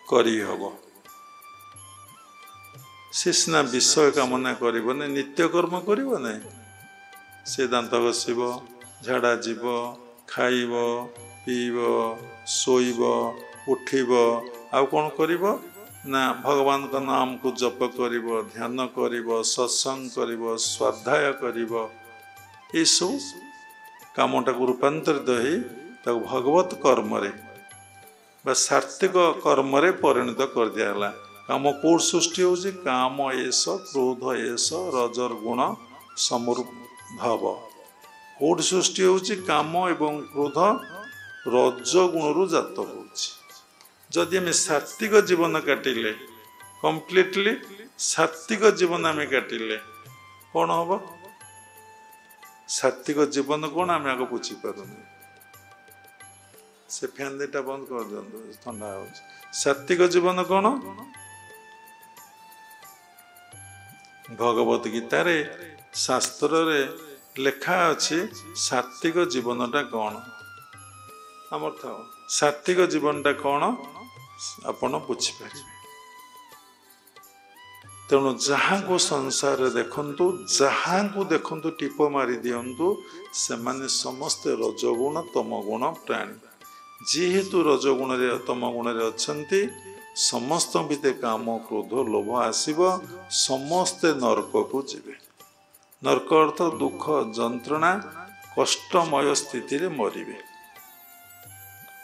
କରିହବ। ସେ ସିନା ବିଷୟ କାମନା କରିବନି, ନିତ୍ୟ କର୍ମ କରିବ ନାହିଁ। ସେ ଦାନ୍ତ ଘଷିବ, ଝାଡ଼ା ଯିବ, ଖାଇବ, ପିଇବ, ଶୋଇବ, ଉଠିବ, ଆଉ କ'ଣ କରିବ ନା ଭଗବାନଙ୍କ ନାମକୁ ଜପ କରିବ, ଧ୍ୟାନ କରିବ, ସତ୍ସଙ୍ଗ କରିବ, ସ୍ୱାଧ୍ୟାୟ କରିବ। ଏସବୁ କାମଟାକୁ ରୂପାନ୍ତରିତ ହେଇ ତାକୁ ଭଗବତ କର୍ମରେ ବା ସାତ୍ତ୍ୱିକ କର୍ମରେ ପରିଣତ କରିଦିଆଗଲା। କାମ କୋଉଠି ସୃଷ୍ଟି ହେଉଛି? କାମ ଏସ, କ୍ରୋଧ ଏସ, ରଜର ଗୁଣ ସମୁର୍ଭବ। କୋଉଠି ସୃଷ୍ଟି ହେଉଛି? କାମ ଏବଂ କ୍ରୋଧ ରଜ ଗୁଣରୁ ଜାତ ହେଉଛି। ଯଦି ଆମେ ସାତ୍ତ୍ୱିକ ଜୀବନ କାଟିଲେ, କମ୍ପ୍ଲିଟଲି ସାତ୍ତ୍ୱିକ ଜୀବନ ଆମେ କାଟିଲେ କ'ଣ ହବ? ସାତ୍ତ୍ୱିକ ଜୀବନ କ'ଣ ଆମେ ଆଗ ବୁଝିପାରୁନି। ସେ ଫ୍ୟାନ୍ ଦିଟା ବନ୍ଦ କରିଦିଅନ୍ତୁ, ଥଣ୍ଡା ହେଉଛି। ସାତ୍ତ୍ୱିକ ଜୀବନ କ'ଣ? ଭଗବତ ଗୀତାରେ, ଶାସ୍ତ୍ରରେ ଲେଖା ଅଛି ସାତ୍ତ୍ୱିକ ଜୀବନଟା କ'ଣ। ଆମର ଥାଉ, ସାତ୍ତ୍ୱିକ ଜୀବନଟା କ'ଣ ଆପଣ ବୁଝିପାରିବେ। ତେଣୁ ଯାହାଙ୍କୁ ସଂସାରରେ ଦେଖନ୍ତୁ, ଯାହାଙ୍କୁ ଦେଖନ୍ତୁ ଟିପ ମାରି ଦିଅନ୍ତୁ, ସେମାନେ ସମସ୍ତେ ରଜଗୁଣ ତମଗୁଣ ପ୍ରାଣୀ। ଯେହେତୁ ରଜଗୁଣରେ ତମଗୁଣରେ ଅଛନ୍ତି, ସମସ୍ତଙ୍କ ଭିତରେ କାମ, କ୍ରୋଧ, ଲୋଭ ଆସିବ, ସମସ୍ତେ ନରକକୁ ଯିବେ। ନରକ ଅର୍ଥ ଦୁଃଖ, ଯନ୍ତ୍ରଣା, କଷ୍ଟମୟ ସ୍ଥିତିରେ ମରିବେ।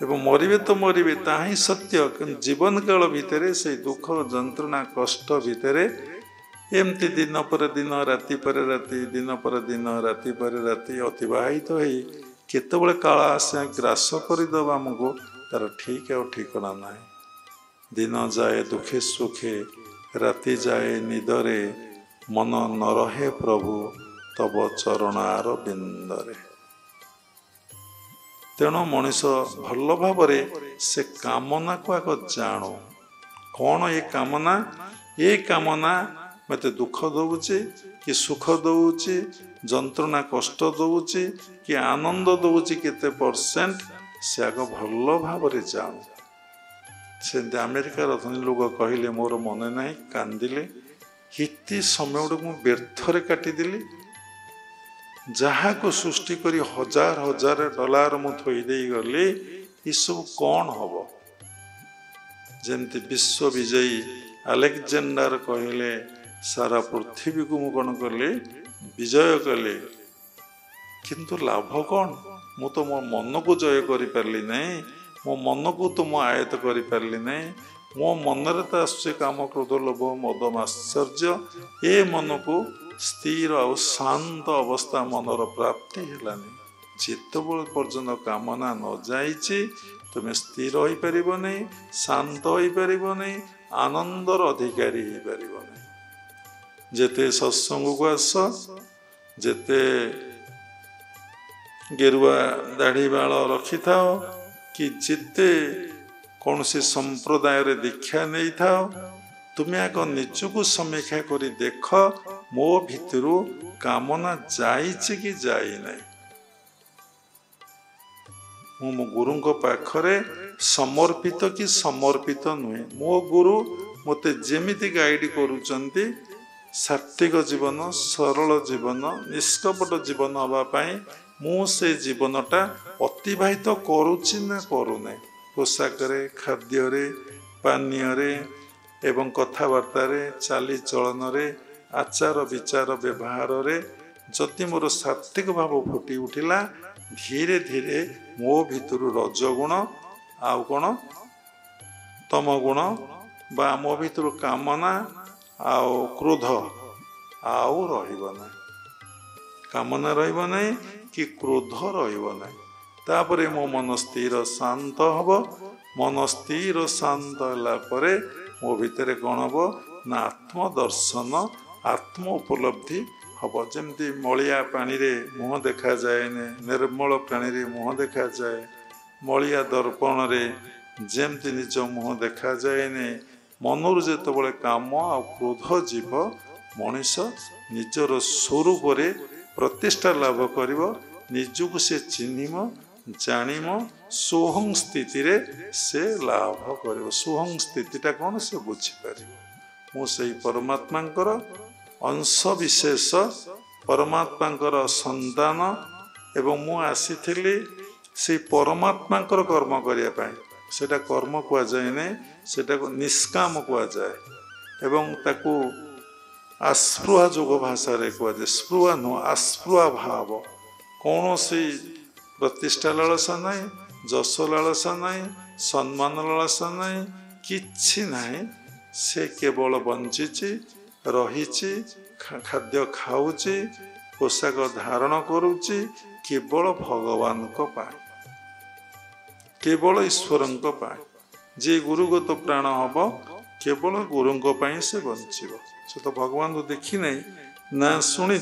ଏବଂ ମରିବେ ତ ମରିବେ, ତାହା ହିଁ ସତ୍ୟ। କିନ୍ତୁ ଜୀବନ କାଳ ଭିତରେ ସେଇ ଦୁଃଖ, ଯନ୍ତ୍ରଣା, କଷ୍ଟ ଭିତରେ ଏମିତି ଦିନ ପରେ ଦିନ, ରାତି ପରେ ରାତି, ଦିନ ପରେ ଦିନ, ରାତି ପରେ ରାତି ଅତିବାହିତ ହେଇ କେତେବେଳେ କାଳ ଆସେ ଗ୍ରାସ କରିଦେବ ଆମକୁ, ତାର ଠିକ୍ ଆଉ ଠିକଣା ନାହିଁ। ଦିନ ଯାଏ ଦୁଃଖେ ସୁଖେ, ରାତି ଯାଏ ନିଦରେ, ମନ ନ ରହେ ପ୍ରଭୁ ତବ ଚରଣାର ବିନ୍ଦରେ। ତେଣୁ ମଣିଷ ଭଲ ଭାବରେ ସେ କାମନାକୁ ଆଗ ଜାଣୁ। କ'ଣ ଏ କାମନା? ଏ କାମନା ମୋତେ ଦୁଃଖ ଦେଉଛି କି ସୁଖ ଦେଉଛି, ଯନ୍ତ୍ରଣା କଷ୍ଟ ଦେଉଛି କି ଆନନ୍ଦ ଦେଉଛି, କେତେ ପରସେଣ୍ଟ, ସେ ଆଗ ଭଲ ଭାବରେ ଜାଣୁ। ସେମିତି ଆମେରିକାର ଧନୀ ଲୋକ କହିଲେ, ମୋର ମନେ ନାହିଁ, କାନ୍ଦିଲେ, ଏତେ ସମୟ ଗୁଡ଼ିକୁ ମୁଁ ବ୍ୟର୍ଥରେ କାଟିଦେଲି। ଯାହାକୁ ସୃଷ୍ଟି କରି ହଜାର ହଜାର ଡଲାର ମୁଁ ଥୋଇ ଦେଇଗଲି, ଏସବୁ କ'ଣ ହବ? ଯେମିତି ବିଶ୍ୱ ବିଜୟୀ ଆଲେକଜାଣ୍ଡାର କହିଲେ, सारा पृथ्वी को मु कौन कली विजय कली किंतु लाभ कौन मु तो मो मन को जय कर पारली नहीं मो मन को तो मु आयत कर पारली नहीं मो मन रे तो आसुचे काम क्रोध लोभ मद आश्चर्य ए मन को स्थिर और शांत अवस्था मनर प्राप्ति हेलानी जितेबल पर्यंत कामना न जाइछि तुम स्थिर हो पार नहीं शांत हो पार नहीं आनंदर अधिकारी हो पार नहीं जेते सत्संग को आस जेते गेरुआ दाढ़ी बाल रखि थाओ कि जिते कौन से संप्रदाय रे दीक्षा नहीं थाओ तुम्हें आग निजको समीक्षा करी देख मो भितर कामना जाइछि कि जाई नहीं मो गुरु पाखरे समर्पित कि समर्पित नुहे मो गुरु मते जेमिति गाइड करूचंती सात्विक जीवन सरल जीवन निष्कपट जीवन हवा पाई मु से जीवनटा अतिवाहित करुछि ना करूना पोशाक खाद्य पानीय एवं कथबार्ता चाली चलन आचार विचार व्यवहार जदि मोर सात्विक भाव फुटी उठिला धीरे धीरे मो भितर रजगुण आउ कौन तम गुण बा मो भितर कामना आउ क्रोध आउ रहिबो नै कामना रहिबो नै कि क्रोध रहिबो नै तापरे मो मन स्थिर शांत हब मन स्थिर शांत होला परे मो भितर कौन हम ना आत्मदर्शन आत्म उपलब्धि हम जमती मलिया पानी रे मुह देखा जाए निर्मल पानी रे मुह देखा जाए मलिया दर्पण रे जमती निज मुह देखा जाए मनरु जेतबेले काम आ क्रोध जीव मनीष निजर स्वरूप रे प्रतिष्ठा लाभ करिवो निजको से चिन्हिम जानिम सोहं स्थिति रे से लाभ करिवो सोहं स्थितिटा कौन से बुझीपर मु से परमात्मांकर अंश विशेष परमात्मांकर संतान एवं मु आसीथिली से परमात्मांकर कर्म करिया पाई सेटा कर्म कुआ जाए नै सेटा को निष्काम कुआ जाए एवं ताकू आस्पृहा जोग भाषा रे कुआ जाए स्पृहा नो आस्पृहा भाव कौन सी प्रतिष्ठा लालसा नाई जस लालसा नाई सम्मान लालसा नाई किछि नाई से केवल बंचिछि रहिछि खाद्य खाउछि पोशाक धारण करुछि केवल भगवान को पाए केवल ईश्वर को पाए जे गुरुगत प्राण हम केवल गुरु पाई से बंचिब से तो भगवान को देखी नहीं ना शुणी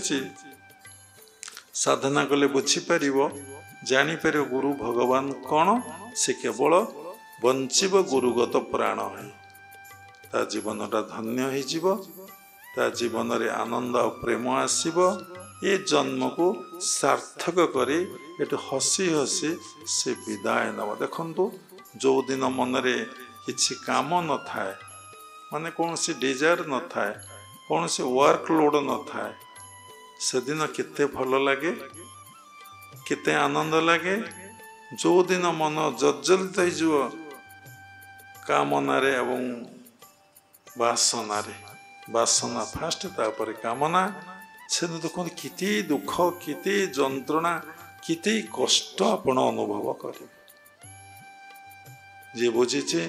साधना कले बुझीपर जापर गुरु भगवान कौन से केवल बंचिब गुरुगत प्राण है ता जीवनटा धन्य हो ता जीवन रे आनंद और प्रेम आसीब ये जन्म को सार्थक करी एटू हसी हसी से विदाय नब देखु जो दिन मन रे किछि काम न थाए माने कौन सी डिजायर न थाए कौन सी वर्कलोड न थाए से दिन केते भल लगे केते आनंद लगे जो दिन मन जर्जरित हो कामना रे एवं वासना रे वासना फास्ट तापर कामना से देखो किति दुख किति जंत्रणा किति कष्ट आपण अनुभव करें जे बुझीचे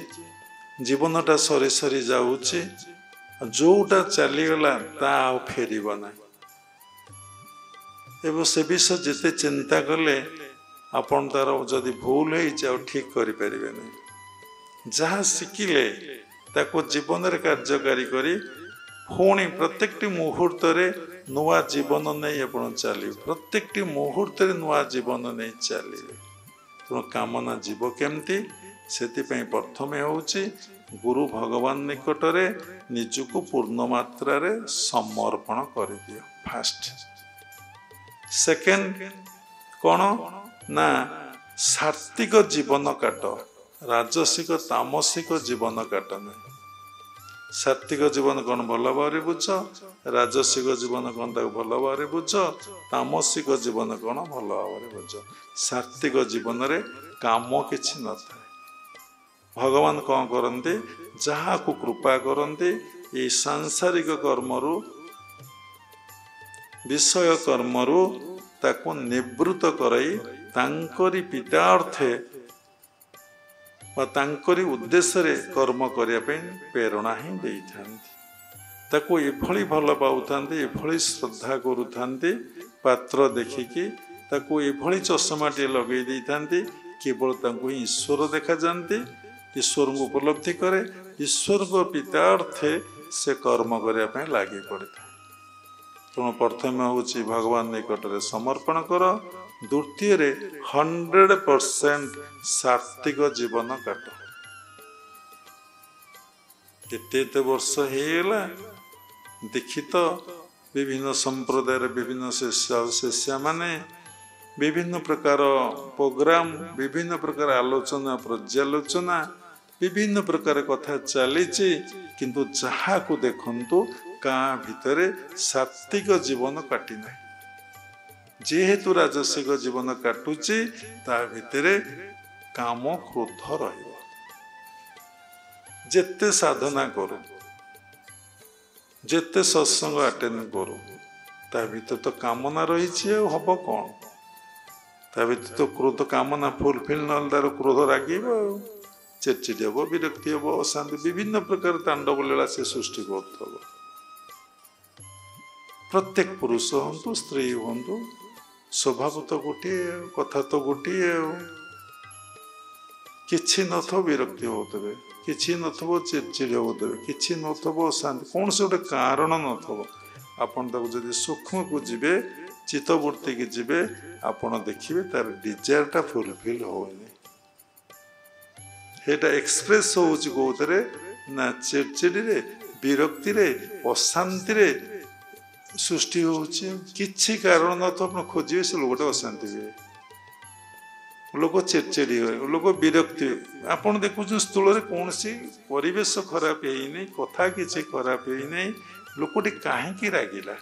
जीवनटा सरी सरी जाऊचे जोटा चलीगला ता फेर ना एवं से विषय जिते चिंता कले आपण तार जदि भूल हो ठीक करें जहाँ शिखिले ताको जीवन रे कार्यकारी करी पुणी प्रत्येक मुहूर्त नुआ जीवन नहीं आपण चल प्रत्येक मुहूर्त नुआ जीवन नहीं चलिए तेणु कामना जीव केमती से प्रथमे होची गुरु भगवान निकटरे निजको पूर्ण मात्रा रे समर्पण कर दियो फास्ट सेकेंड कौन ना सात्विक जीवन काट राजसिक तामसिक जीवन काट नहीं सात्विक जीवन कौन भल भाव बुझ राजसिक जीवन कौन भल भाव बुझ तामसिक जीवन कौन भल भाव बुझ सात्विक जीवन रे काम किछि न था भगवान कौन करते जहाँ को कृपा करते ये सांसारिक कर्मरु विषय कर्मरु ताको निवृत्त कराई तांकरी पितार्थे तांकरी उद्देश्य रे कर्म करिया पे प्रेरणा ही देइथांती ताको एभली भल पाउथांती एभली श्रद्धा करुथांती पात्र देखिकी ताको एभली चश्माटे लगे देइथांती केवल तांको ईश्वर देखा जानती ईश्वर को उपलब्धि करे ईश्वर को पितार्थे से कर्म करिया पे लागी पड़ता तेणु प्रथम हूँ भगवान निकट में समर्पण कर द्वितीय 100% सात्विक जीवन काट एते वर्ष होगा देखी तो विभिन्न संप्रदाय विभिन्न शिष्य माने विभिन्न प्रकार प्रोग्राम विभिन्न प्रकार आलोचना पर्यालोचना विभिन्न प्रकार कथा चली किंतु जहाँ को देखंतु का भितरे सात्विक जीवन काटी ना जेहेतु राजसिक जीवन काटुची ता भितरे काम क्रोध रहिबो जेते साधना करू जेते सत्संग अटेंड करू ता भीतर तो कामना रही हम कौन ता भीतर तो क्रोध कामना फुलफिल न तार क्रोध रागिब चिड़चिड़ी हम विरक्ति हम अशांति विभिन्न प्रकार तांडव लीला से सृष्टि कर प्रत्येक पुरुष हूँ स्त्री हूँ स्वभाव तो गोटे कथा तो गोटे किछि नथो विरक्ति होतबे किछि नथो चिड़चिड़ी होतबे किछि नथो अशांति कौन से गोटे कारण नथो आपण ताको जदि सूक्ष्म को जिबे चित्तवृत्ति की जिबे आपण देखिबे तार डिजायर टा फुलफिल होनी हेटा एक्सप्रेस होउची कोतरे ना चिड़चिड़ी रे विरक्ति रे अशांति रे सृष्टि होउची किछि कारण न तो अपन खोजिबे से लोगटा अशांति हुए लोक चिड़चिड़ी हुए लोक विरक्ति आपण देखुछ स्थूल रे कौन सी परिवेश खराब हेई नै कथा किछि खराब हेई नै लोकटी काहेकि रागिला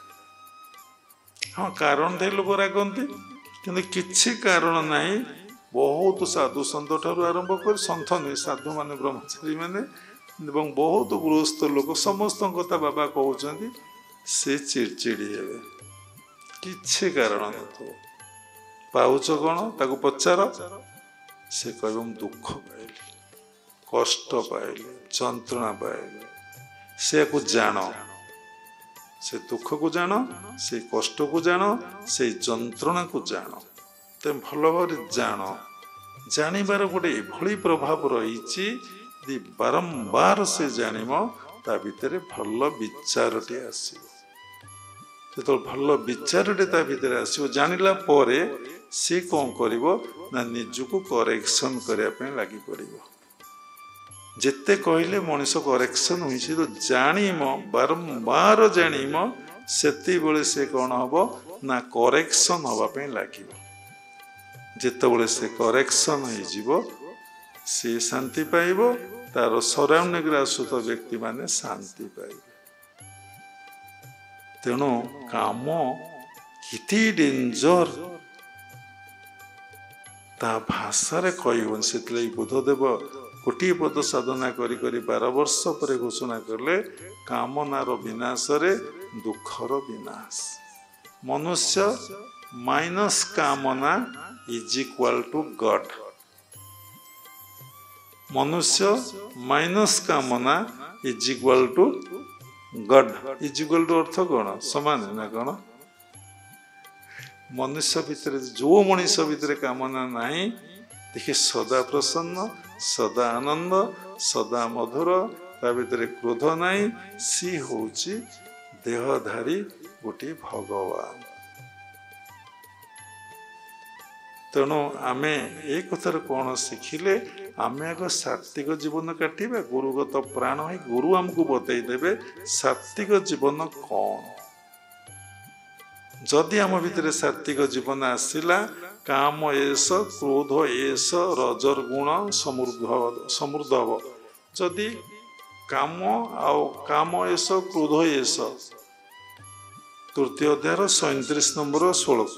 हाँ कारण दे लोक रागंती किंतु किछि कारण नाही बहुत साधु सन्त ठारू आरंभ कर सन्थ नुहे साधु माने ब्रह्मचारी माने एवं बहुत गृहस्थ लोक समस्त कथा बाबा कहउछंती से चिड़चिड़ी हेबे किछि कारण नथो पाउछ कौन ताको पचार से कहब दुख पाइली कष्ट पाइली जंत्रणा पाइली से को जान से दुख को जान से कष्ट को जान से जंत्रणा को जान ते भल भाव जान जानिबार गोटे एभली प्रभाव रही बारंबार से जानिम ता भितर भल विचारटे आसीबो तो भल विचारटे ता भितर आसीबो जानिला परे से कौन करिवो ना निजको करेक्शन करिया पे लागी पड़िबो जेते कहले मनुष्य करेक्शन होइछि तो जानिम बारंबार जानिम सेति बेले से कौन हबो ना करेक्शन हवा पे लागिबो जेतेबेले से करेक्शन हो सी शांति पाइबो तार सराउंडिंग आसुत व्यक्ति माने शांति पाइबे तेणु काम किति डेंजर ता भाषा रे कहबन सेतले बुद्धदेव कोटी पद साधना करी करी 12 वर्ष पर घोषणा करले कामनार विनाश रे दुखर विनाश मनुष्य माइनस कामना इज इक्वल टू गॉड मनुष्य माइनस कामना is equal to god is equal to अर्थ कौन समान ना कौन मनुष्य भितर जो मनुष्य भितर कामना नहीं देखिए सदा प्रसन्न सदा आनंद सदा मधुर ता भितर क्रोध नहीं सी होची देहधारी गोटे भगवान तेणु आमे एक कथार कौन शिखिले आमे आग सात्विक जीवन काटिबा गुरुगत प्राण है गुरु आमको बतईदेवे सात्विक जीवन कौन जदि आम भितर सात्विक जीवन आसला काम एस क्रोध एस रजर गुण समृद्ध हम जदि काम काम एस क्रोध एस तृतीय अध्याय 37 नंबर श्लोक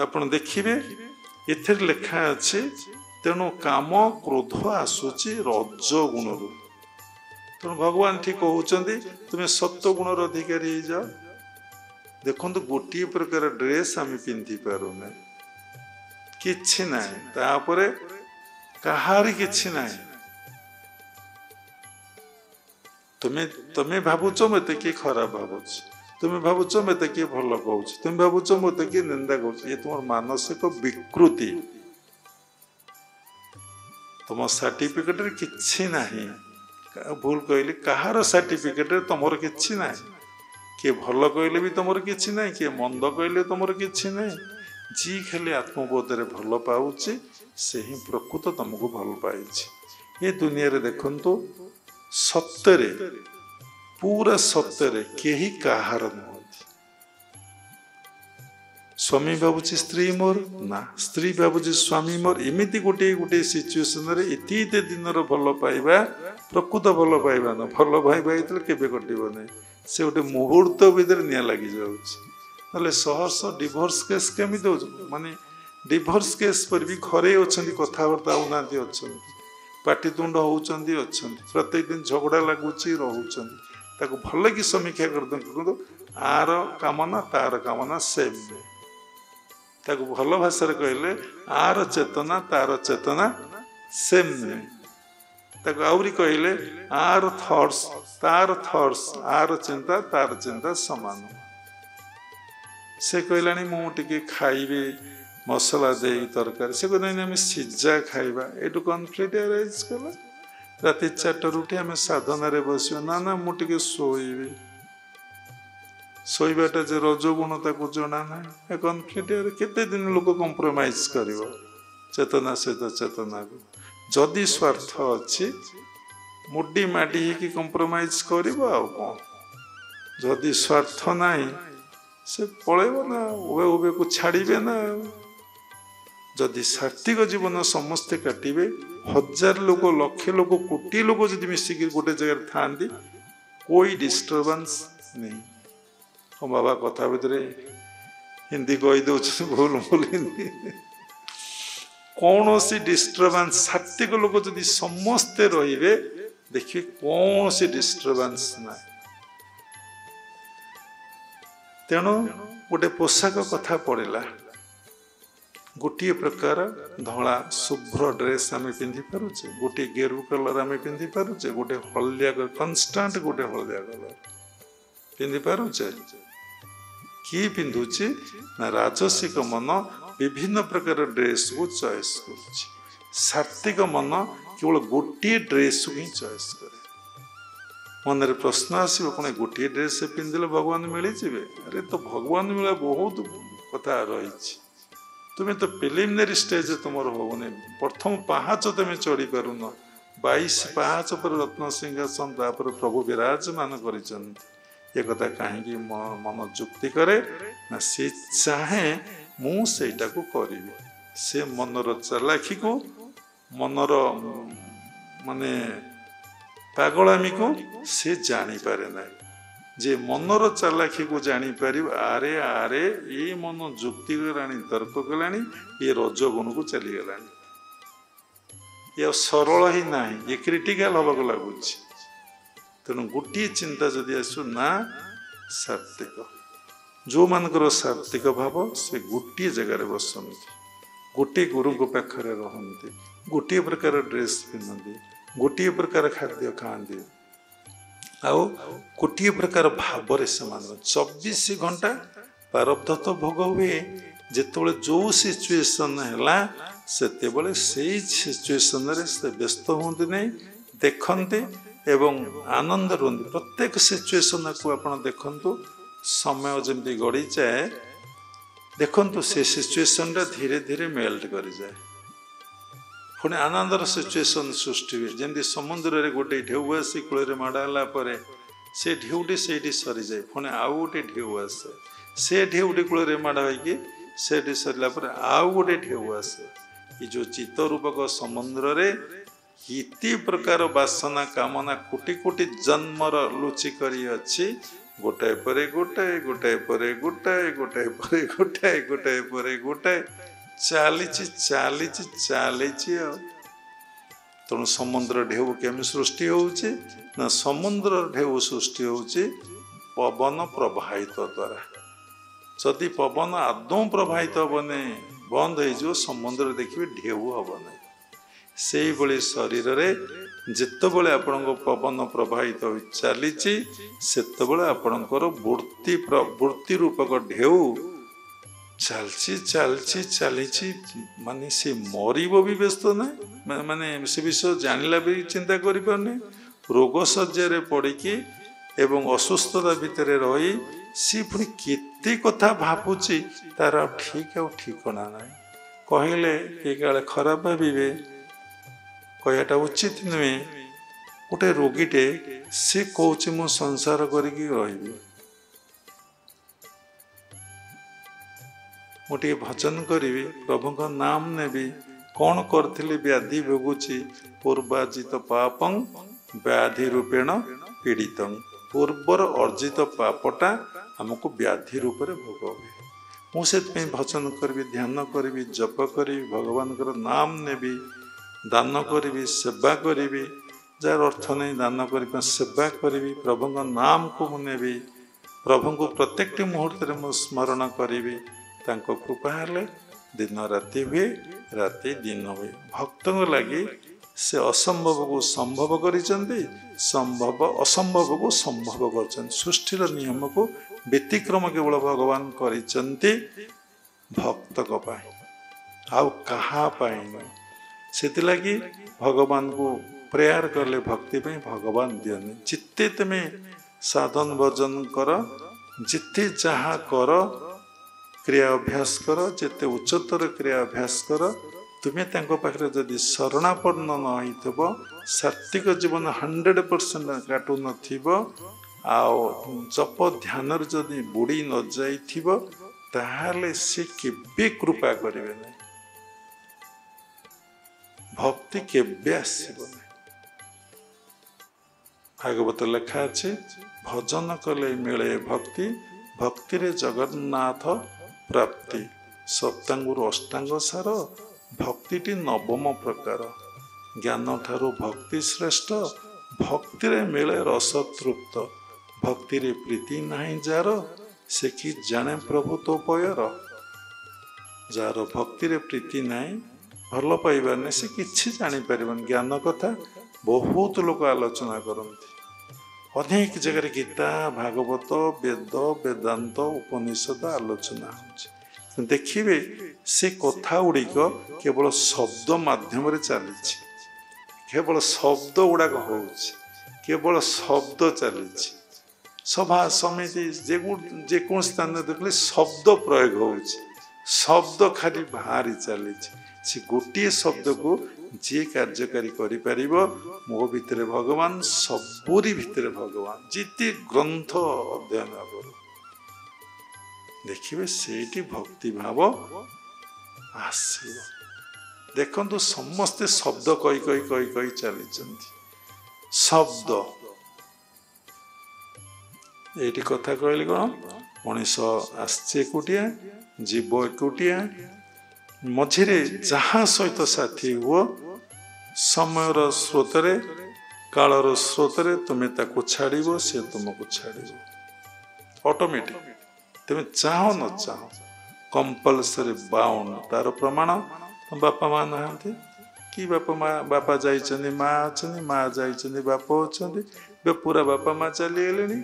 आपण देखिए एथिर लेखा अच्छे तेणु काम क्रोध आसूची रज गुण तेणु भगवान ठीक कहते तुम्हें सत्व गुणर अधिकारी हो जाओ। देखो गोटे प्रकार ड्रेस आम पिंधि पारुना किछि नाही तापरे कहारी किछि नाही। तुम्हें तुम्हें भावुच मत किए खराब भावुच, तुम्हें भावुच मत किए भल कहूँ, तुम्हें भावुच मत किए निंदा कर, ये तुम मानसिक विकृति। तुम सर्टिफिकेट किछि नाही, भूल कहली कहार सर्टिफिकेट तुमर किछि नाही, किए भल कहले भी तुमर किछि नाही, किए मंद कहले तुमर किछि नाही। जी खाली आत्मबोधरे भल पाउछि से ही प्रकृत तुमको भल पाइछि। ये दुनिया रे देखंतु सत्यरे पूरा सत्यरे केही काहार नहंती। स्वामी भावुछि स्त्री मोर ना, स्त्री भावुछि स्वामी मोर। एमिति गोटे गोटे सिचुएशन रे इति दिनर भल पाइबा प्रकृत भल पाइबा न, भल पाइबा इतले केबे कटिबो नै। से गोटे मुहूर्त भितर निया लागि जाउछि। नले सहर्ष डिवोर्स केस केमी दो माने डिवोर्स केस पर भी घरे अछंती, कथावार्ता होनांती अछंती, पाटितुंड होउचंती अछंती, प्रत्येक दिन झगड़ा लागुची रहउचंती। ताको भल कि समीक्षा करदो आर कामना तार कामना सेम। ताको भल भाषा कहले आर चेतना तार चेतना सेम नहीं। ताको आउरी कहले आर थॉट्स तार थॉट्स, आर चिंता तार चिंता समान। से कहलानी मु टिके खाइबे मसला दे तरकारी, से कहलानी आम सिजा खाइबा। एटू कन्फ्लिक्ट अराइज कला। राति 4 उठी आम साधन बस ना ना मु टिके शोइबे, शोइबाटा जे रजगुण ताको जना ना। कन्फ्लिक्ट केते दिन लोक कंप्रोमाइज करिवो चेतना सहित चेतना को। जदि स्वार्थ अच्छी मुडी माडी कि कंप्रोमाइज करिवो आ कोन, जदि स्वार्थ नाही से पळेबो ना, उबे उबे को छाड़ीबे ना। जदि सात्विक जीवन समस्ते काटिबे, 1000 लोक लक्ष लोक कोटी लोक जदि मिसिक गोटे जगह थांती कोई डिस्टर्बेंस नहीं। हम बाबा कथा भितरे हिंदी कही दो भूल भूल हिंदी कौन सी डिस्टर्बेंस सात्विक लोक जदि समस्ते रहिबे देखिए कौन सी डिस्टर्बेंस ना। तेणु गोटे पोशाक कथा पड़ेगा, गोटे प्रकार धला शुभ्र ड्रेस आम पिंधि पारुचे, गोटे गेरु कलर आम पिंधि पारुचे, गोटे हलदिया कन्स्टांट गोटे हलदिया कलर पिंधि पारुचे। किए पिंधुचे ना राजसिक मन विभिन्न प्रकार ड्रेस को चॉइस करुचे, सात्विक मन केवल गोटे ड्रेस को ही चॉइस करे। मन रे प्रश्न आसो कौन गोटे ड्रेस पिंधिले भगवान मिली जाए? अरे तो भगवान मिला बहुत कथा रही। तुम्हें तो प्रिलिमिनरी स्टेज तुम होने, प्रथम पहाच तुम चढ़ी पारुन, 22 पहाच पर रत्न सिंहासन तापर प्रभु विराजमान कर। कथा कहीं मन जुक्ति करे ना, से चाहे मुझा को करी, से मनर चालाखी को मनर माने पागलामी को से जानी पारे ना। जे मनर चालाखी को जानी पार, आरे आरे ये मन जुक्ति गलानी तर्क गलानी, ये रजगुण को चलीगला, ये सरल ही ना, ये क्रिटिकाल हवाक लगुच। तेणु गोटे चिंता जदि आसु ना सात्विक, जो मानकर सात्विक भाव से गोटे जगार बसती, गोटे गुरु पाखरे रहती, गोटे प्रकार ड्रेस पिंधती, गोटे प्रकार खाद्य खाती, आउ गोटे प्रकार भाव से 24 घंटा प्रारब्ध तो भोग हुए। जिते जो सिचुएसन है से सिचुएसन से व्यस्त होती नहीं, देखते एवं आनंद रुहते। प्रत्येक सिचुएसन को आप देखु, समय जमी गड़ी जाए देखु से सिचुएसन धीरे धीरे मेल्ट कर जाए, पुणी आनंदर सिचुएसन सृष्टि हुए। जमी समुद्र में गोटे ढेउ आसी कूल माड़ाला से ढेउटी से सरी जाए, पुणी आउ गोटे ढेउ आसे, से ढेउटी कूल माड़ हो सरला आउ गोटे ढेउ आसे। ये जो चित्त रूपक समुद्र रे इति प्रकार वासना कामना कोटि कोटि जन्मर लुचिक अच्छी, गोटाए परे गोटाए गोटाए परे गोटाए गोटाए परे गोटाए गोटाए परे गोटाए चली चली चली। तेणु समुद्र ढेउ केमी सृष्टि होउछि ना समुद्र ढेउ सृष्टि होउछि पवन प्रवाहित द्वारा। जदि पवन आदौ प्रवाहित हेबने बंद हो समुद्र देखिए ढेउ हम ना से भली शरीर रे जितेबले आपण पवन प्रवाहित हो चली सेतबले आपणकर वृत्ति रूपक ढेउ चलची चलची चली माने से मरिब भी व्यस्त ना माने से विषय जानला भी चिंता करि पारने रोग सज्जा पड़िकी एवं असुस्थता भितर रही सी पुणी केते कथा भावुची तार ठीक आ ठिकना ना कहले कि काले खराब भावे कहटा उचित नुहे गोटे रोगीटे से कौच मु संसार करी रही मुझे भजन करी प्रभु का नाम नेबी कौन करी व्याधि भोगुची पूर्वाजित पापं व्याधि रूपेण पीड़ित पूर्वर अर्जित पापटा आमको व्याधि रूप से भोग हुए मुझे भजन करी ध्यान करी जप करी भगवान नाम नेबी दान करी सेवा करी जार अर्थ नहीं दान कर सेवा करी प्रभु का नाम को मुनेबी प्रभु को प्रत्येक मुहूर्त में स्मरण करी कृपा हेले दिन राति हुए राति दिन हुए भक्त लगी से असंभव को संभव करिसेंती संभव असंभव को संभव कर सृष्टिर नियम को व्यतिक्रम केवल भगवान करिसेंती भक्त को पाई आउ कहा पाई से लगी भगवान को प्रेयर करले भक्ति पे भगवान दियनी जिते तुम्हें साधन भजन कर जिते जहाँ कर क्रिया अभ्यास कर जिते उच्चतर क्रिया अभ्यास कर तुम्हें पाखे जदि शरणापन्न नहींथब सात्विक जीवन 100% काटू न जप ध्यान जदि बुड़ी न जाइथिबो ताहाले से केबे कृपा करिवे ना भक्ति केबे आसीबो भागवत लेखा अच्छे भजन कले मिले भक्ति भक्ति रे जगन्नाथ प्राप्ति सप्तांगुर अष्टांग सार भक्ति नवम प्रकार ज्ञान ठारू भक्ति श्रेष्ठ भक्ति रे मिले रस तृप्त भक्ति रे प्रीति नहीं जार से कि जाने प्रभु तो पयर जार भक्ति रे प्रीति नहीं भल पाइबार नहीं से किसी जानी पारिबन ज्ञान कथा बहुत लोग आलोचना करती अनेक जगह गीता भागवत वेद वेदांत उपनिषद आलोचना हो देखिए से कथा गुड़िक केवल शब्द माध्यम चली केवल शब्द गुड़ाक हो केवल शब्द चली सभा समिति जेको स्थान देखले शब्द प्रयोग हो शब्द खाली बाहरी चली से गोटे शब्द को जी कार्यकारी करि मो भितर भगवान सबरी भितर भगवान जिते ग्रंथ अध्ययन करू देखिए से भक्ति भाव आसो देखु समस्ते शब्द कही कही कही कही चली शब्द ये कथा कहली कौन मनीष आसकुटिया जीव एकुटिया मझिरे जहाँ सहित साथी हुआ समयर स्रोतरे कालर स्रोतरे तुम्हें ताको छाड़ो से तुमको छाड़ो ऑटोमेटिक तुम्हें चाहो न चाहो कंपलसरी बाउंड तार प्रमाण बापा माँ नहांती कि बापा जाइछन्ति माँ अछन्ति माँ जाइछन्ति बापा अछन्ति पूरा बापा माँ चली गलेनी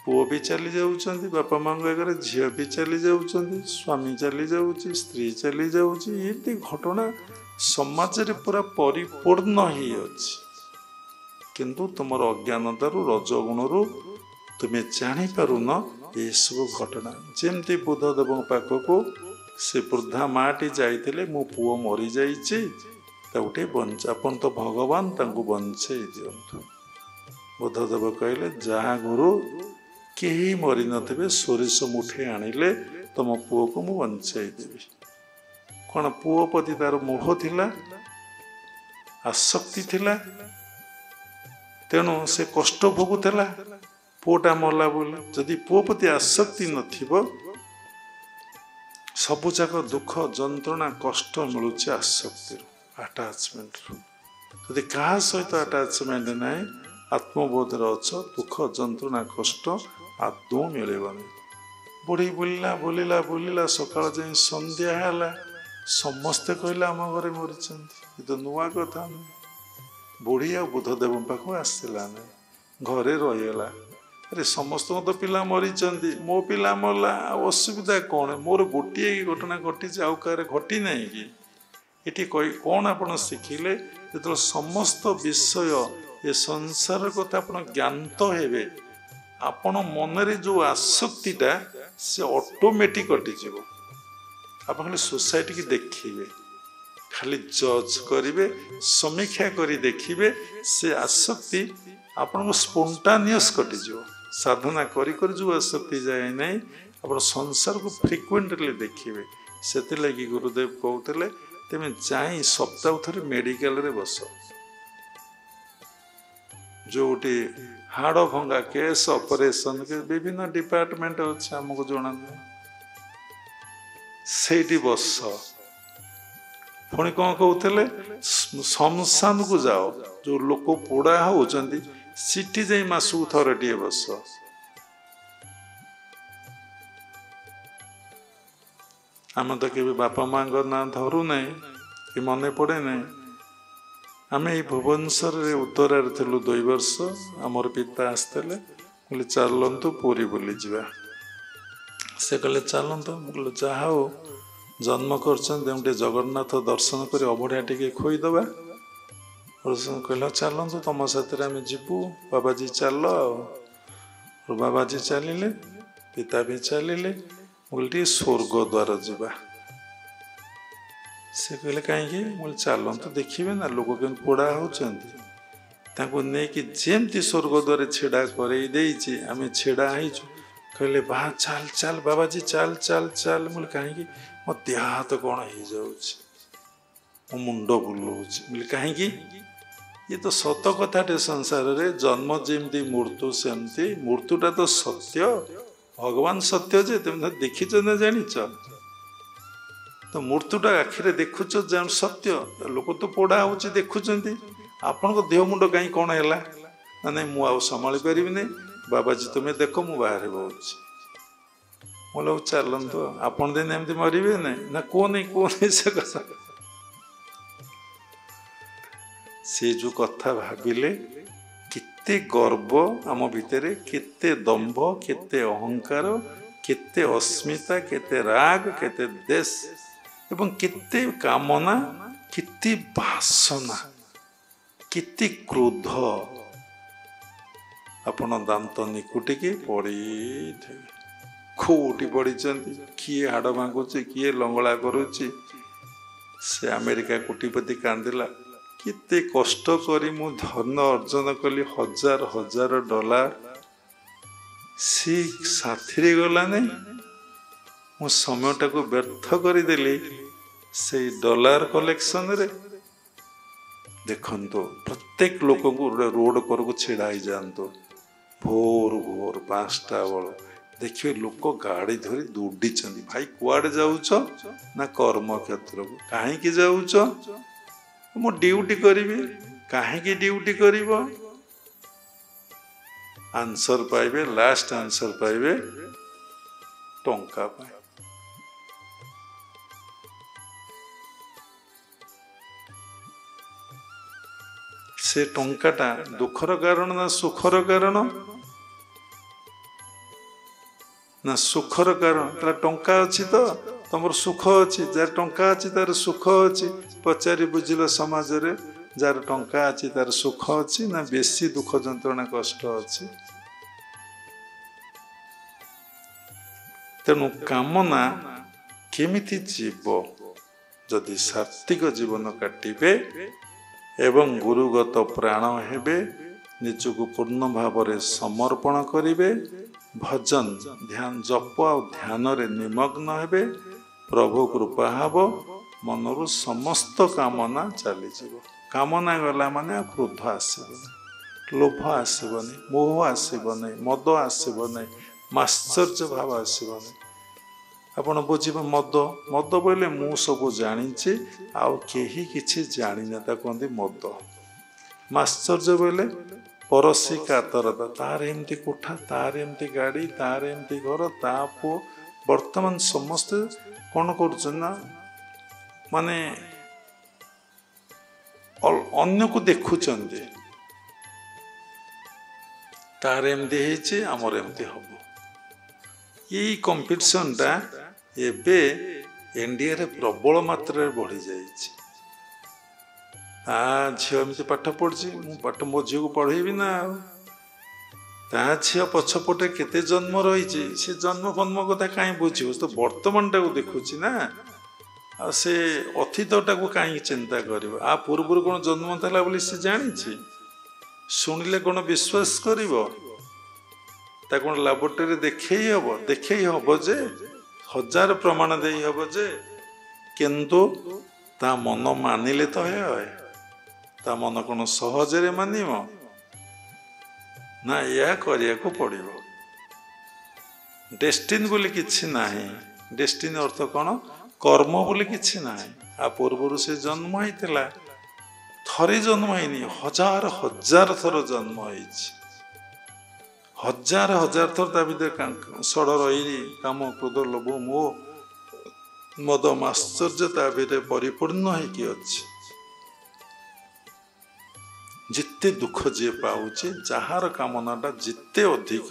पुओ भी चली जाउछन्ति बापा माँ आगे झील भी चली जाउछन्ति स्वामी चली जाउछि स्त्री चली जाउछि ये घटना समाज रे पूरा परिपूर्ण ही अछि किंतु तुमर अज्ञानतारू रजगुणरू तुम्हें जानी पारुन ये सब घटना जेमती बुद्धदेव पाखक से वृद्धा माटी जाइतिले मो पुओ मरी जाइछि ताउटे बंच आपन तो भगवान तांको बंचै दियंतु बुद्धदेव कहले जहाँ गुरु केही मरी नथिबे सोरिष मुठे आनिले तुम पुओ को मु बंचाई देवी कौन पुओ प्रति तार मोह थिला आसक्ति थिला तेणु से कष्ट भोगुला पुओटा मरला बोले जदि पुओ प्रति आसक्ति नथिबो सबुजाक दुख जंत्रणा कष्ट मिलुचे आसक्ति अटैचमेंट ଯଦି କାହା ସହିତ ଆଟାଚମେଣ୍ଟ ନାହିଁ, ଆତ୍ମବୋଧରେ ଅଛ, ଦୁଃଖ ଯନ୍ତ୍ରଣା କଷ୍ଟ ଆଦୌ ମିଳିବନି। ବୁଢ଼ୀ ବୁଲିଲା ସକାଳ ଯାଇ ସନ୍ଧ୍ୟା ହେଲା, ସମସ୍ତେ କହିଲେ ଆମ ଘରେ ମରିଛନ୍ତି। ଏ ତ ନୂଆ କଥା ନୁହେଁ। ବୁଢ଼ୀ ଆଉ ବୁଦ୍ଧଦେବଙ୍କ ପାଖକୁ ଆସିଲା ନାହିଁ, ଘରେ ରହିଗଲା। ଆରେ ସମସ୍ତଙ୍କ ତ ପିଲା ମରିଛନ୍ତି, ମୋ ପିଲା ମଲା, ଆଉ ଅସୁବିଧା କ'ଣ? ମୋର ଗୋଟିଏ ଘଟଣା ଘଟିଛି, ଆଉ କାହାର ଘଟି ନାହିଁ କି? ଏଠି କ'ଣ ଆପଣ ଶିଖିଲେ? ଯେତେବେଳେ ସମସ୍ତ ବିଷୟ ଏ ସଂସାର କଥା ଆପଣ ଜ୍ଞାତ ହେବେ, ଆପଣ ମନରେ ଯେଉଁ ଆସକ୍ତିଟା ସେ ଅଟୋମେଟିକ୍ କଟିଯିବ। ଆପଣ ଖାଲି ସୋସାଇଟିକି ଦେଖିବେ, ଖାଲି ଜଜ୍ କରିବେ, ସମୀକ୍ଷା କରି ଦେଖିବେ, ସେ ଆସକ୍ତି ଆପଣଙ୍କ ସ୍ପୋଣ୍ଟାନିୟସ୍ କଟିଯିବ। ସାଧନା କରି କରି ଯେଉଁ ଆସକ୍ତି ଯାଏ ନାହିଁ, ଆପଣ ସଂସାରକୁ ଫ୍ରିକ୍ୱେଣ୍ଟଲି ଦେଖିବେ। ସେଥିଲାଗି ଗୁରୁଦେବ କହୁଥିଲେ, ତେମେ ଯାଇ ସପ୍ତାହ ଥରେ ମେଡ଼ିକାଲରେ ବସ। ଯେଉଁଠି ହାଡ଼ ଭଙ୍ଗା କେସ୍, ଅପରେସନ୍, ବିଭିନ୍ନ ଡିପାର୍ଟମେଣ୍ଟ ଅଛି, ଆମକୁ ଜଣା ନାହିଁ, ସେଇଠି ବସ। ପୁଣି କ'ଣ କହୁଥିଲେ? ଶ୍ମଶାନକୁ ଯାଅ, ଯେଉଁ ଲୋକ ପୋଡ଼ା ହେଉଛନ୍ତି ସେଠି ଯାଇ ମାସକୁ ଥରଟିଏ ବସ। ଆମେ ତ କେବେ ବାପା ମାଙ୍କ ନାଁ ଧରୁ ନାହିଁ କି ମନେ ପଡ଼େ ନାହିଁ। ଆମେ ଏଇ ଭୁବନେଶ୍ୱରରେ ଉତ୍ତରାରେ ଥିଲୁ 2 ବର୍ଷ। ଆମର ପିତା ଆସିଥିଲେ, କହିଲେ ଚାଲନ୍ତୁ ପୁରୀ ବୁଲିଯିବା। ସେ କହିଲେ ଚାଲନ୍ତୁ। ମୁଁ କହିଲି ଯାହା ହଉ, ଜନ୍ମ କରିଛନ୍ତି, ଟିକେ ଜଗନ୍ନାଥ ଦର୍ଶନ କରି ଅବଢ଼ା ଟିକେ ଖୋଇଦେବା। କହିଲା ଚାଲନ୍ତୁ, ତମ ସାଥିରେ ଆମେ ଯିବୁ, ବାବାଜୀ ଚାଲ। ଆଉ ବାବାଜୀ ଚାଲିଲେ, ପିତା ବି ଚାଲିଲେ। ମୁଁ କହିଲି ଟିକେ ସ୍ୱର୍ଗ ଦ୍ୱାର ଯିବା। ସେ କହିଲେ କାହିଁକି? ମୁଁ କହିଲି ଚାଲନ୍ତୁ ଦେଖିବେ ନା ଲୋକ କେମିତି ପୋଡ଼ା ହେଉଛନ୍ତି। ତାଙ୍କୁ ନେଇକି ଯେମିତି ସ୍ୱର୍ଗ ଦ୍ୱାରରେ ଛିଡ଼ା କରେଇ ଦେଇଛି, ଆମେ ଛିଡ଼ା ହେଇଛୁ। କହିଲେ ବା ଚାଲ ଚାଲ ବାବାଜୀ, ଚାଲ ଚାଲ ଚାଲ। ମୁଁ କହିଲି କାହିଁକି? ମୋ ଦେହ ହାତ କ'ଣ ହେଇଯାଉଛି, ମୋ ମୁଣ୍ଡ ବୁଲଉଛି। ମୁଁ କହିଲି କାହିଁକି? ଇଏ ତ ସତ କଥାଟେ, ସଂସାରରେ ଜନ୍ମ ଯେମିତି ମୃତ୍ୟୁ ସେମିତି। ମୃତ୍ୟୁଟା ତ ସତ୍ୟ, ଭଗବାନ ସତ୍ୟ ଯେ ତମେ ଦେଖିଛ ନା ଜାଣିଛ? ତ ମୃତ୍ୟୁଟା ଆଖିରେ ଦେଖୁଛ, ଜାଣ ସତ୍ୟ। ଲୋକ ତ ପୋଡ଼ା ହେଉଛି ଦେଖୁଛନ୍ତି। ଆପଣଙ୍କ ଦେହ ମୁଣ୍ଡ କାହିଁ କ'ଣ ହେଲା? ନା ନାଇଁ ମୁଁ ଆଉ ସମ୍ଭାଳି ପାରିବିନି, ବାବାଜୀ ତୁମେ ଦେଖ, ମୁଁ ବାହାରେ ବସୁଛି। ମୁଁ କହିଲି ଚାଲନ୍ତୁ, ଆପଣ ଦିନ ଏମିତି ମରିବେ ନାହିଁ ନା? କୁହନି ସେ କଥା। ସେ ଯେଉଁ କଥା ଭାବିଲେ, କେତେ ଗର୍ବ ଆମ ଭିତରେ, କେତେ ଦମ୍ଭ, କେତେ ଅହଙ୍କାର, କେତେ ଅସ୍ମିତା, କେତେ ରାଗ, କେତେ ଦେଶ ଏବଂ କେତେ କାମନା, କେତେ ବାସନା, କେତେ କ୍ରୋଧ। ଆପଣ ଦାନ୍ତ ନିକୁଟିକି ପଡ଼ିଥିବେ। କୋଉଠି ପଡ଼ିଛନ୍ତି? କିଏ ହାଡ଼ ଭାଙ୍ଗୁଛି, କିଏ ଲଙ୍ଗଳା କରୁଛି। ସେ ଆମେରିକା କୋଟିପତି କାନ୍ଦିଲା, କେତେ କଷ୍ଟ କରି ମୁଁ ଧନ ଅର୍ଜନ କଲି, ହଜାର ଡଲାର, ସେ ସାଥିରେ ଗଲାନି। ମୁଁ ସମୟଟାକୁ ବ୍ୟର୍ଥ କରିଦେଲି ସେଇ ଡଲାର କଲେକ୍ସନରେ। ଦେଖନ୍ତୁ, ପ୍ରତ୍ୟେକ ଲୋକଙ୍କୁ ରୋଡ କରକୁ ଛିଡ଼ା ହେଇଯାଆନ୍ତୁ, ଭୋର 5ଟା ବେଳ, ଦେଖିବେ ଲୋକ ଗାଡ଼ି ଧରି ଦୌଡ଼ିଛନ୍ତି। ଭାଇ କୁଆଡ଼େ ଯାଉଛ? ନା କର୍ମକ୍ଷେତ୍ରକୁ। କାହିଁକି ଯାଉଛ? ମୁଁ ଡ୍ୟୁଟି କରିବି। କାହିଁକି ଡ୍ୟୁଟି କରିବ? ଆନ୍ସର ପାଇବେ, ଲାଷ୍ଟ ଆନ୍ସର ପାଇବେ, ଟଙ୍କା ପାଇଁ। ସେ ଟଙ୍କାଟା ଦୁଃଖର କାରଣ ନା ସୁଖର କାରଣ? ନା ସୁଖର କାରଣ। ତାର ଟଙ୍କା ଅଛି ତ ତମର ସୁଖ ଅଛି। ଯାହାର ଟଙ୍କା ଅଛି ତାର ସୁଖ ଅଛି। ପଚାରି ବୁଝିଲ ସମାଜରେ, ଯାହାର ଟଙ୍କା ଅଛି ତାର ସୁଖ ଅଛି ନା ବେଶୀ ଦୁଃଖ ଯନ୍ତ୍ରଣା କଷ୍ଟ ଅଛି? ତେଣୁ କାମନା କେମିତି ଯିବ? ଯଦି ସାତ୍ତ୍ୱିକ ଜୀବନ କାଟିବେ ଏବଂ ଗୁରୁଗତ ପ୍ରାଣ ହେବେ, ନିଜକୁ ପୂର୍ଣ୍ଣ ଭାବରେ ସମର୍ପଣ କରିବେ, ଭଜନ ଧ୍ୟାନ ଜପ ଆଉ ଧ୍ୟାନରେ ନିମଗ୍ନ ହେବେ, ପ୍ରଭୁ କୃପା ହେବ, ମନରୁ ସମସ୍ତ କାମନା ଚାଲିଯିବ। କାମନା ଗଲା ମାନେ ଆଉ କ୍ରୋଧ ଆସିବନି, ଲୋଭ ଆସିବନି, ମୋହ ଆସିବନି, ମଦ ଆସିବନି, ମାଶ୍ଚର୍ଯ୍ୟ ଭାବ ଆସିବନି। ଆପଣ ବୁଝିବେ, ମଦ ବୋଇଲେ ମୁଁ ସବୁ ଜାଣିଛି ଆଉ କେହି କିଛି ଜାଣିନା, ତାକୁ କୁହନ୍ତି ମଦ। ମାଶ୍ଚର୍ଯ୍ୟ ବୋଇଲେ ପରଶୀ କାତରତା, ତାର ଏମିତି କୋଠା, ତାର ଏମିତି ଗାଡ଼ି, ତାର ଏମିତି ଘର, ତା ପୁଅ। ବର୍ତ୍ତମାନ ସମସ୍ତେ କ'ଣ କରୁଛନ୍ତି ନା ମାନେ ଅନ୍ୟକୁ ଦେଖୁଛନ୍ତି, ତାର ଏମିତି ହେଇଛି ଆମର ଏମିତି ହବ। ଏଇ କମ୍ପିଟିସନଟା ଏବେ ଇଣ୍ଡିଆରେ ପ୍ରବଳ ମାତ୍ରାରେ ବଢ଼ିଯାଇଛି। ତା ଝିଅ ଏମିତି ପାଠ ପଢ଼ୁଛି, ମୁଁ ମୋ ଝିଅକୁ ପଢ଼େଇବି ନା। ଆଉ ତା ଝିଅ ପଛପଟେ କେତେ ଜନ୍ମ ରହିଛି, ସେ ଜନ୍ମ କଥା କାହିଁ ବୁଝିବ? ତ ବର୍ତ୍ତମାନଟାକୁ ଦେଖୁଛି ନା। ଆଉ ସେ ଅତୀତଟାକୁ କାହିଁକି ଚିନ୍ତା କରିବ? ଆ ପୂର୍ବରୁ କ'ଣ ଜନ୍ମ ଥିଲା ବୋଲି ସେ ଜାଣିଛି? ଶୁଣିଲେ କ'ଣ ବିଶ୍ୱାସ କରିବ? ତା କ'ଣ ଲାବୋରେଟୋରୀରେ ଦେଖେଇ ହବ ଯେ, ହଜାର ପ୍ରମାଣ ଦେଇ ହବ ଯେ, କିନ୍ତୁ ତା ମନ ମାନିଲେ ତ ହଏ। ତା ମନ କ'ଣ ସହଜରେ ମାନିବ? ନା, ଏହା କରିବାକୁ ପଡ଼ିବ। ଡେଷ୍ଟିନି ବୋଲି କିଛି ନାହିଁ। ଡେଷ୍ଟିନି ଅର୍ଥ କ'ଣ? କର୍ମ ବୋଲି କିଛି ନାହିଁ। ଆ ପୂର୍ବରୁ ସେ ଜନ୍ମ ହେଇଥିଲା, ଥରେ ଜନ୍ମ ହେଇନି, ହଜାର ଥର ଜନ୍ମ ହେଇଛି। ହଜାର ଥର ତା ଭିତରେ ଷଡ଼ ରହିରି କାମ, କ୍ରୋଧ, ଲୋଭ, ମୋହ, ମଦ, ମାଶ୍ଚର୍ଯ୍ୟ ତା ଭିତରେ ପରିପୂର୍ଣ୍ଣ ହେଇକି ଅଛି। ଯେତେ ଦୁଃଖ ଯିଏ ପାଉଛି, ଯାହାର କାମନାଟା ଯେତେ ଅଧିକ,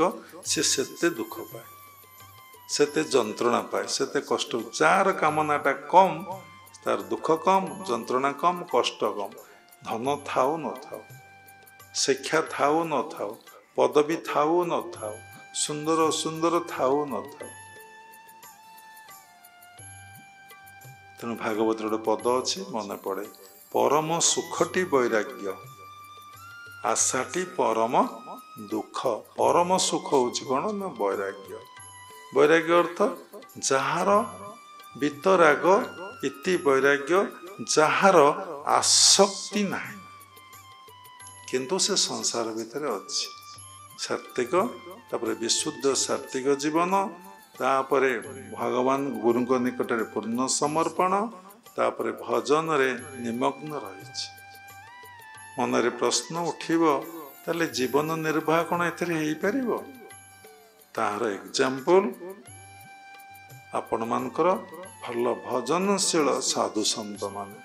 ସେ ସେତେ ଦୁଃଖ ପାଏ, ସେତେ ଯନ୍ତ୍ରଣା ପାଏ, ସେତେ କଷ୍ଟ। ଯାହାର କାମନାଟା କମ୍, ତାର ଦୁଃଖ କମ୍, ଯନ୍ତ୍ରଣା କମ୍, କଷ୍ଟ କମ୍। ଧନ ଥାଉ ନଥାଉ, ଶିକ୍ଷା ଥାଉ ନଥାଉ, ପଦବୀ ଥାଉ ନଥାଉ, ସୁନ୍ଦର ଅସୁନ୍ଦର ଥାଉ ନଥାଉ। ତେଣୁ ଭାଗବତରେ ଗୋଟେ ପଦ ଅଛି, ମନେ ପଡ଼େ, ପରମ ସୁଖଟି ବୈରାଗ୍ୟ, ଆଶାଟି ପରମ ଦୁଃଖ। ପରମ ସୁଖ ହଉଛି କ'ଣ ନା ବୈରାଗ୍ୟ। ବୈରାଗ୍ୟ ଅର୍ଥ ଯାହାର ବିତରାଗ ଇତି ବୈରାଗ୍ୟ, ଯାହାର ଆସକ୍ତି ନାହିଁ କିନ୍ତୁ ସେ ସଂସାର ଭିତରେ ଅଛି। ସାତ୍ତ୍ୱିକ, ତାପରେ ବିଶୁଦ୍ଧ ସାତ୍ତ୍ୱିକ ଜୀବନ, ତାପରେ ଭଗବାନ ଗୁରୁଙ୍କ ନିକଟରେ ପୂର୍ଣ୍ଣ ସମର୍ପଣ, ତାପରେ ଭଜନରେ ନିମଗ୍ନ ରହିଛି। ମନରେ ପ୍ରଶ୍ନ ଉଠିବ, ତାହେଲେ ଜୀବନ ନିର୍ବାହ କ'ଣ ଏଥିରେ ହେଇପାରିବ? ତାହାର ଏକ୍ଜାମ୍ପଲ ଆପଣମାନଙ୍କର ଭଲ ଭଜନଶୀଳ ସାଧୁ ସନ୍ତମାନେ।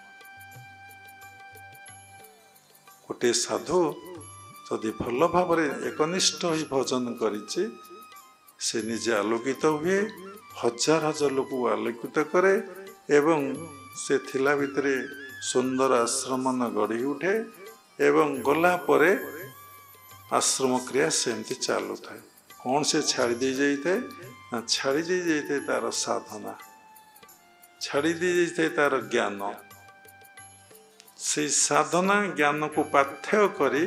ଗୋଟିଏ ସାଧୁ ଯଦି ଭଲ ଭାବରେ ଏକନିଷ୍ଠ ହୋଇ ଭଜନ କରିଛି, ସେ ନିଜେ ଆଲୋକିତ ହୁଏ, ହଜାର ଲୋକକୁ ଆଲୋକିତ କରେ, ଏବଂ ସେ ଥିଲା ଭିତରେ ସୁନ୍ଦର ଆଶ୍ରମନ ଗଢ଼ି ଉଠେ, ଏବଂ ଗଲା ପରେ ଆଶ୍ରମ କ୍ରିୟା ସେମିତି ଚାଲୁଥାଏ। କ'ଣ ସେ ଛାଡ଼ି ଦେଇ ଯାଇଥାଏ? ନା, ଛାଡ଼ି ଦେଇ ଯାଇଥାଏ ତାର ସାଧନା, ଛାଡ଼ି ଦେଇ ଯାଇଥାଏ ତାର ଜ୍ଞାନ। ସେଇ ସାଧନା ଜ୍ଞାନକୁ ପାଥେୟ କରି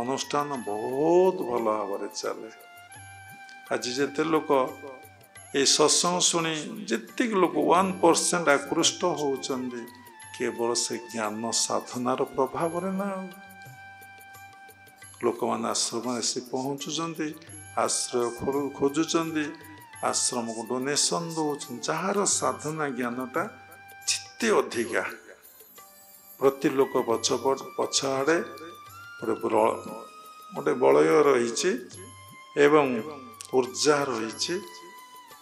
ଅନୁଷ୍ଠାନ ବହୁତ ଭଲ ଭାବରେ ଚାଲେ। ଆଜି ଯେତେ ଲୋକ ଏଇ ସତ୍ସଙ୍ଗ ଶୁଣି ଯେତିକି ଲୋକ 1% ଆକୃଷ୍ଟ ହେଉଛନ୍ତି, କେବଳ ସେ ଜ୍ଞାନ ସାଧନାର ପ୍ରଭାବରେ ନା। ଲୋକମାନେ ଆଶ୍ରମରେ ଆସି ପହଞ୍ଚୁଛନ୍ତି, ଆଶ୍ରୟ ଖୋଜୁଛନ୍ତି, ଆଶ୍ରମକୁ ଡୋନେସନ୍ ଦେଉଛନ୍ତି। ଯାହାର ସାଧନା ଜ୍ଞାନଟା ଯେତେ ଅଧିକା, ପ୍ରତି ଲୋକ ପଛ ଆଡ଼େ ଗୋଟେ ବଳୟ ରହିଛି ଏବଂ ଉର୍ଜା ରହିଛି।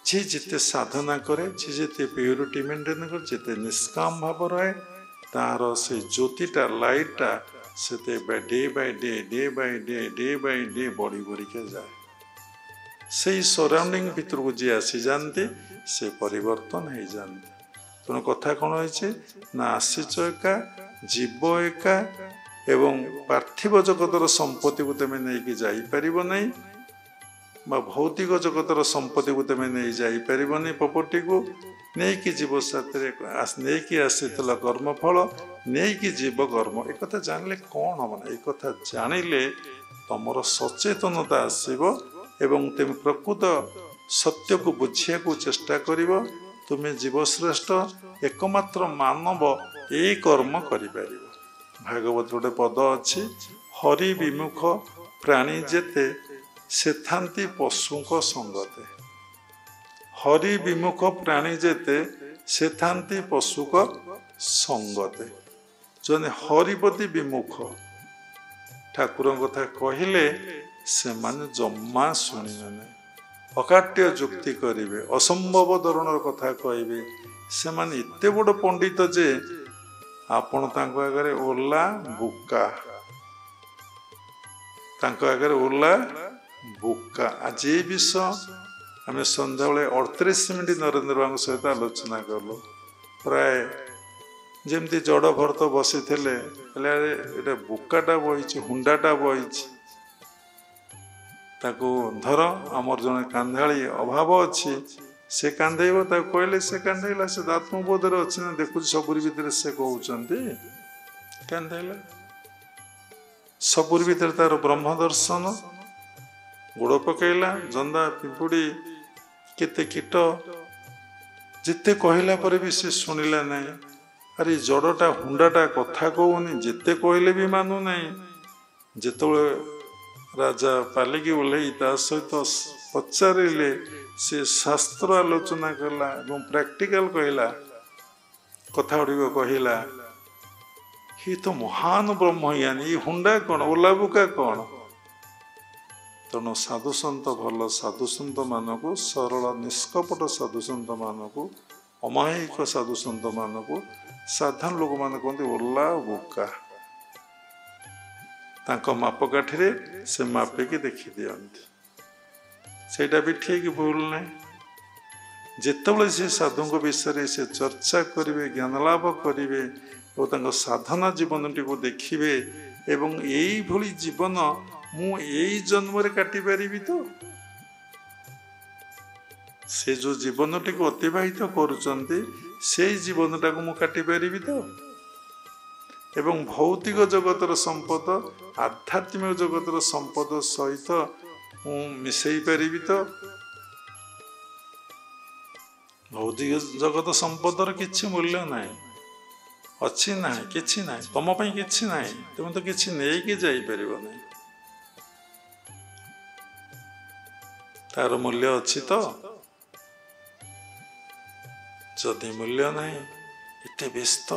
ଯିଏ ଯେତେ ସାଧନା କରେ, ଯିଏ ଯେତେ ପ୍ୟୁରିଟି ମେଣ୍ଟେନ୍ କରେ, ଯେତେ ନିଷ୍କାମ ଭାବ ରହେ, ତାର ସେ ଜ୍ୟୋତିଟା, ଲାଇଟ୍ଟା ସେତେ ଡେ ବାଇ ଡେ ବଢ଼ିକା ଯାଏ। ସେଇ ସରାଉଣ୍ଡିଂ ଭିତରକୁ ଯିଏ ଆସିଯାଆନ୍ତି, ସେ ପରିବର୍ତ୍ତନ ହେଇଯାଆନ୍ତି। ତେଣୁ କଥା କ'ଣ ହେଇଛି ନା, ଆସିଛ ଏକା, ଜୀବ ଏକା, ଏବଂ ପାର୍ଥିବ ଜଗତର ସମ୍ପତ୍ତିକୁ ତମେ ନେଇକି ଯାଇପାରିବ ନାହିଁ, ବା ଭୌତିକ ଜଗତର ସମ୍ପତ୍ତିକୁ ତମେ ନେଇ ଯାଇପାରିବନି। ପ୍ରପର୍ଟିକୁ ନେଇକି ଯିବ, ସାଥିରେ ନେଇକି ଆସିଥିଲ କର୍ମଫଳ, ନେଇକି ଯିବ କର୍ମ। ଏକଥା ଜାଣିଲେ କ'ଣ ହବ ନା, ଏକଥା ଜାଣିଲେ ତମର ସଚେତନତା ଆସିବ ଏବଂ ତୁମେ ପ୍ରକୃତ ସତ୍ୟକୁ ବୁଝିବାକୁ ଚେଷ୍ଟା କରିବ। ତୁମେ ଜୀବଶ୍ରେଷ୍ଠ ଏକମାତ୍ର ମାନବ ଏଇ କର୍ମ କରିପାରିବ। ଭାଗବତ ଗୋଟେ ପଦ ଅଛି, ହରି ବିମୁଖ ପ୍ରାଣୀ ଯେତେ ସେଥାନ୍ତି ପଶୁଙ୍କ ସଙ୍ଗତେ। ହରି ବିମୁଖ ପ୍ରାଣୀ ଯେତେ ସେଥାନ୍ତି ପଶୁଙ୍କ ସଙ୍ଗତେ। ଜଣେ ହରିପତି ବିମୁଖ, ଠାକୁରଙ୍କ କଥା କହିଲେ ସେମାନେ ଜମା ଶୁଣିବେ ନାହିଁ, ଅକାଟ୍ୟ ଯୁକ୍ତି କରିବେ, ଅସମ୍ଭବ ଧରଣର କଥା କହିବେ। ସେମାନେ ଏତେ ବଡ଼ ପଣ୍ଡିତ ଯେ ଆପଣ ତାଙ୍କ ଆଗରେ ଓଲା ବୁକା, ତାଙ୍କ ଆଗରେ ଓଲା ବୁକା। ଆଜି ଏ ବିଷୟ ଆମେ ସନ୍ଧ୍ୟାବେଳେ 38 ମିନିଟ୍ ନରେନ୍ଦ୍ର ବାବୁଙ୍କ ସହିତ ଆଲୋଚନା କଲୁ। ପ୍ରାୟ ଯେମିତି ଜଡ଼ ଭରତ ବସିଥିଲେ, ହେଲେ ଏଇଟା ବୁକାଟା ବହିଛି, ହୁଣ୍ଡାଟା ବହିଛି, ତାକୁ ଧର। ଆମର ଜଣେ କାନ୍ଧାଳି ଅଭାବ ଅଛି, ସେ କାନ୍ଧେଇବ, ତାକୁ କହିଲେ ସେ କାନ୍ଧେଇଲା। ସେ ଆତ୍ମବୋଧରେ ଅଛି ନା, ଦେଖୁଛି ସବୁରି ଭିତରେ ସେ କହୁଛନ୍ତି, କାନ୍ଧେଇଲା। ସବୁରି ଭିତରେ ତାର ବ୍ରହ୍ମ ଦର୍ଶନ। ଗୋଡ଼ ପକେଇଲା, ଜନ୍ଦା ପିମ୍ପୁଡ଼ି କେତେ କୀଟ ଯେତେ କହିଲା ପରେ ବି ସେ ଶୁଣିଲା ନାହିଁ। ଆରେ ଜଡ଼ଟା ହୁଣ୍ଡାଟା କଥା କହୁନି, ଯେତେ କହିଲେ ବି ମାନୁନାହିଁ। ଯେତେବେଳେ ରାଜା ପାଲିକି ଓହ୍ଲେଇ ତା ସହିତ ପଚାରିଲେ, ସେ ଶାସ୍ତ୍ର ଆଲୋଚନା କଲା ଏବଂ ପ୍ରାକ୍ଟିକାଲ କହିଲା, କଥା ଗୁଡ଼ିକ କହିଲା। ହି ତ ମହାନ ବ୍ରହ୍ମଜ୍ଞାନୀ, ଏ ହୁଣ୍ଡା କ'ଣ, ଓଲାବୁକା କ'ଣ? ତେଣୁ ସାଧୁସନ୍ଥ, ଭଲ ସାଧୁସନ୍ଥ ମାନଙ୍କୁ, ସରଳ ନିଷ୍କପଟ ସାଧୁସନ୍ଥ ମାନଙ୍କୁ, ଅମାୟିକ ସାଧୁସନ୍ଥ ମାନଙ୍କୁ ସାଧାରଣ ଲୋକମାନେ କହନ୍ତି ଓଲା ବୁକା। ତାଙ୍କ ମାପକାଠିରେ ସେ ମାପିକି ଦେଖିଦିଅନ୍ତି। ସେଇଟା ବି ଠିକ ଭୁଲ ନାହିଁ। ଯେତେବେଳେ ସେ ସାଧୁଙ୍କ ବିଷୟରେ ସେ ଚର୍ଚ୍ଚା କରିବେ, ଜ୍ଞାନ ଲାଭ କରିବେ ଓ ତାଙ୍କ ସାଧନା ଜୀବନଟିକୁ ଦେଖିବେ, ଏବଂ ଏଇଭଳି ଜୀବନ ମୁଁ ଏଇ ଜନ୍ମରେ କାଟିପାରିବି ତ? ସେ ଯେଉଁ ଜୀବନଟିକୁ ଅତିବାହିତ କରୁଛନ୍ତି, ସେଇ ଜୀବନଟାକୁ ମୁଁ କାଟିପାରିବି ତ? ଏବଂ ଭୌତିକ ଜଗତର ସମ୍ପଦ ଆଧ୍ୟାତ୍ମିକ ଜଗତର ସମ୍ପଦ ସହିତ ମୁଁ ମିଶେଇ ପାରିବି ତ? ଭୌତିକ ଜଗତ ସମ୍ପଦର କିଛି ମୂଲ୍ୟ ନାହିଁ, ଅଛି ନାହିଁ, କିଛି ନାହିଁ, ତମ ପାଇଁ କିଛି ନାହିଁ, ତୁମେ ତ କିଛି ନେଇକି ଯାଇପାରିବ ନାହିଁ। ତାର ମୂଲ୍ୟ ଅଛି ତ? ଯଦି ମୂଲ୍ୟ ନାହିଁ, ଏତେ ବ୍ୟସ୍ତ,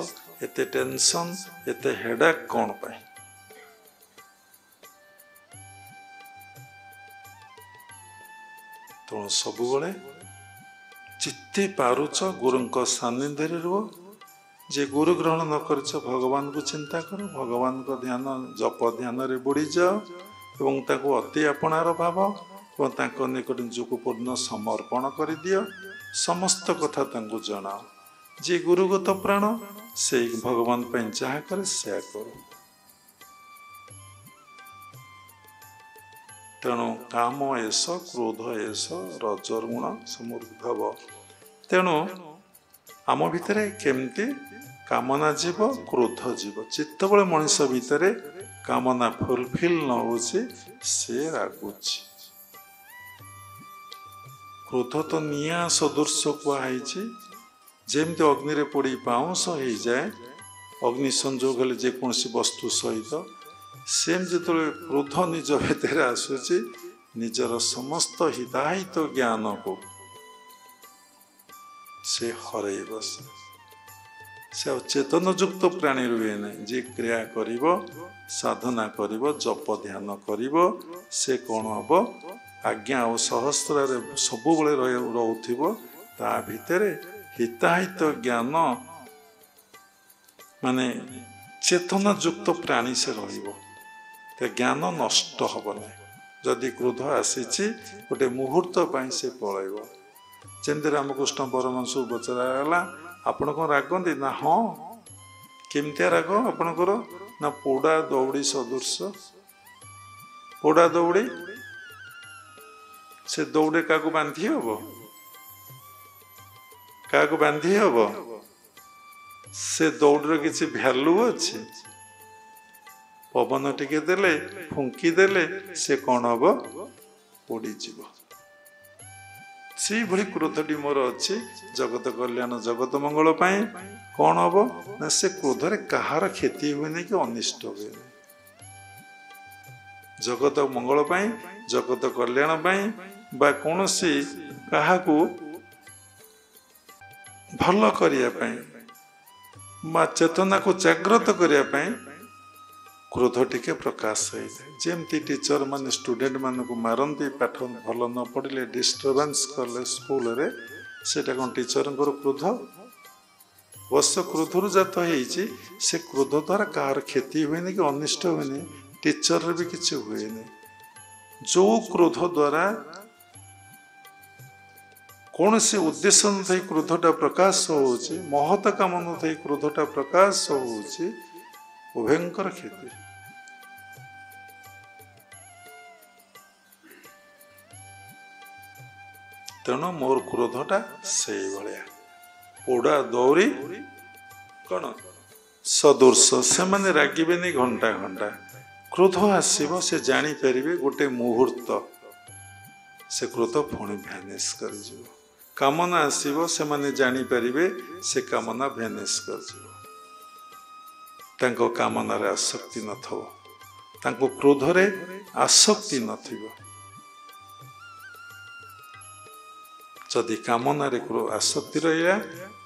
ଏତେ ଟେନସନ, ଏତେ ହେଡାକ୍ କ'ଣ ପାଇଁ? ତେଣୁ ସବୁବେଳେ ଯେତେ ପାରୁଛ ଗୁରୁଙ୍କ ସାନ୍ନିଧ୍ୟରେ ରୁହ। ଯେ ଗୁରୁ ଗ୍ରହଣ ନ କରିଛ, ଭଗବାନଙ୍କୁ ଚିନ୍ତା କର, ଭଗବାନଙ୍କ ଧ୍ୟାନ ଜପ ଧ୍ୟାନରେ ବୁଡ଼ିଯାଅ ଏବଂ ତାଙ୍କୁ ଅତି ଆପଣାର ଭାବ ଏବଂ ତାଙ୍କ ନିକଟ ନିଜକୁ ପୂର୍ଣ୍ଣ ସମର୍ପଣ କରିଦିଅ। ସମସ୍ତ କଥା ତାଙ୍କୁ ଜଣାଅ। ଯିଏ ଗୁରୁଗତ ପ୍ରାଣ, ସେଇ ଭଗବାନ ପାଇଁ ଯାହା କରେ ସେୟା କରୁ। ତେଣୁ କାମ ଏସ, କ୍ରୋଧ ଏସ, ରଜଗୁଣ ସମୁଦ୍ଭବ। ତେଣୁ ଆମ ଭିତରେ କେମିତି କାମନା ଯିବ, କ୍ରୋଧ ଯିବ। ଯେତେବେଳେ ମଣିଷ ଭିତରେ କାମନା ଫୁଲଫିଲ୍ ନ ହେଉଛି, ସେ ରାଗୁଛି। କ୍ରୋଧ ତ ନିଆଁ ସଦୃଶ କୁହାହେଇଛି। ଯେମିତି ଅଗ୍ନିରେ ପୋଡ଼ି ପାଉଁଶ ହେଇଯାଏ, ଅଗ୍ନି ସଂଯୋଗ ହେଲେ ଯେକୌଣସି ବସ୍ତୁ ସହିତ, ସେମିତି ଯେତେବେଳେ କ୍ରୋଧ ନିଜ ଭିତରେ ଆସୁଛି, ନିଜର ସମସ୍ତ ହିତାହିତ ଜ୍ଞାନକୁ ସେ ହରେଇ ବସେ। ସେ ଆଉ ଚେତନଯୁକ୍ତ ପ୍ରାଣୀ ରୁହେ ନାହିଁ। ଯିଏ କ୍ରିୟା କରିବ, ସାଧନା କରିବ, ଜପ ଧ୍ୟାନ କରିବ, ସେ କ'ଣ ହବ? ଆଜ୍ଞା ଆଉ ସହସ୍ରରେ ସବୁବେଳେ ରହୁଥିବ। ତା ଭିତରେ ହିତାହିତ ଜ୍ଞାନ, ମାନେ ଚେତନାଯୁକ୍ତ ପ୍ରାଣୀ ସେ ରହିବ। ଜ୍ଞାନ ନଷ୍ଟ ହବ ନାହିଁ। ଯଦି କ୍ରୋଧ ଆସିଛି, ଗୋଟେ ମୁହୂର୍ତ୍ତ ପାଇଁ ସେ ପଳେଇବ। ଯେମିତି ରାମକୃଷ୍ଣ ପରମହଂସଙ୍କୁ ପଚରାଗଲା, ଆପଣ କ'ଣ ରାଗନ୍ତି? ନା ହଁ। କେମିତିଆ ରାଗ ଆପଣଙ୍କର? ନା ପୋଡ଼ା ଦଉଡ଼ି ସଦୃଶ। ପୋଡ଼ା ଦଉଡ଼ି, ସେ ଦଉଡ଼ି କାହାକୁ ବାନ୍ଧି ହବ? କାହାକୁ ବାନ୍ଧି ହବ? ସେ ଦଉଡ଼ିର କିଛି ଭ୍ୟାଲୁ ଅଛି? ପବନ ଟିକେ ଦେଲେ, ଫୁଙ୍କି ଦେଲେ, ସେ କ'ଣ ହବ? ପୋଡ଼ିଯିବ। ସେଇଭଳି କ୍ରୋଧଟି ମୋର ଅଛି ଜଗତ କଲ୍ୟାଣ, ଜଗତ ମଙ୍ଗଳ ପାଇଁ। କ'ଣ ହବ? ନା ସେ କ୍ରୋଧରେ କାହାର କ୍ଷତି ହୁଏନି କି ଅନିଷ୍ଟ ହୁଏନି। ଜଗତ ମଙ୍ଗଳ ପାଇଁ, ଜଗତ କଲ୍ୟାଣ ପାଇଁ, ବା କୌଣସି କାହାକୁ ଭଲ କରିବା ପାଇଁ ବା ଚେତନାକୁ ଜାଗ୍ରତ କରିବା ପାଇଁ क्रोध टिके प्रकाश होता है जमती टीचर माने स्टूडेंट मानक मारती पाठ भल न पढ़ले डिस्टर्बेंस कले स्कूल रे सेटा कौन टीचर क्रोध अवश्य क्रोध जात होती से क्रोध द्वारा कहार क्षति हुए कि अनिष्ट हुए टीचर भी किसी हुए जो क्रोध द्वारा कौन से उद्देश्य न क्रोधटा प्रकाश होची महत काम न क्रोधटा प्रकाश होची भयंकर क्षति तेणु मोर क्रोधटा से भाया पोड़ा दौरी कौन सदृश से माने रागिबेनी घंटा घंटा क्रोध आसब से जापर गोटे मुहूर्त से क्रोध पुणी भैनिश कर कामना आसब से माने जापर से कामना भैनिश कर कामना रे आसक्ति न क्रोध रे आसक्ति न जदि कामना रे आसक्ति रहा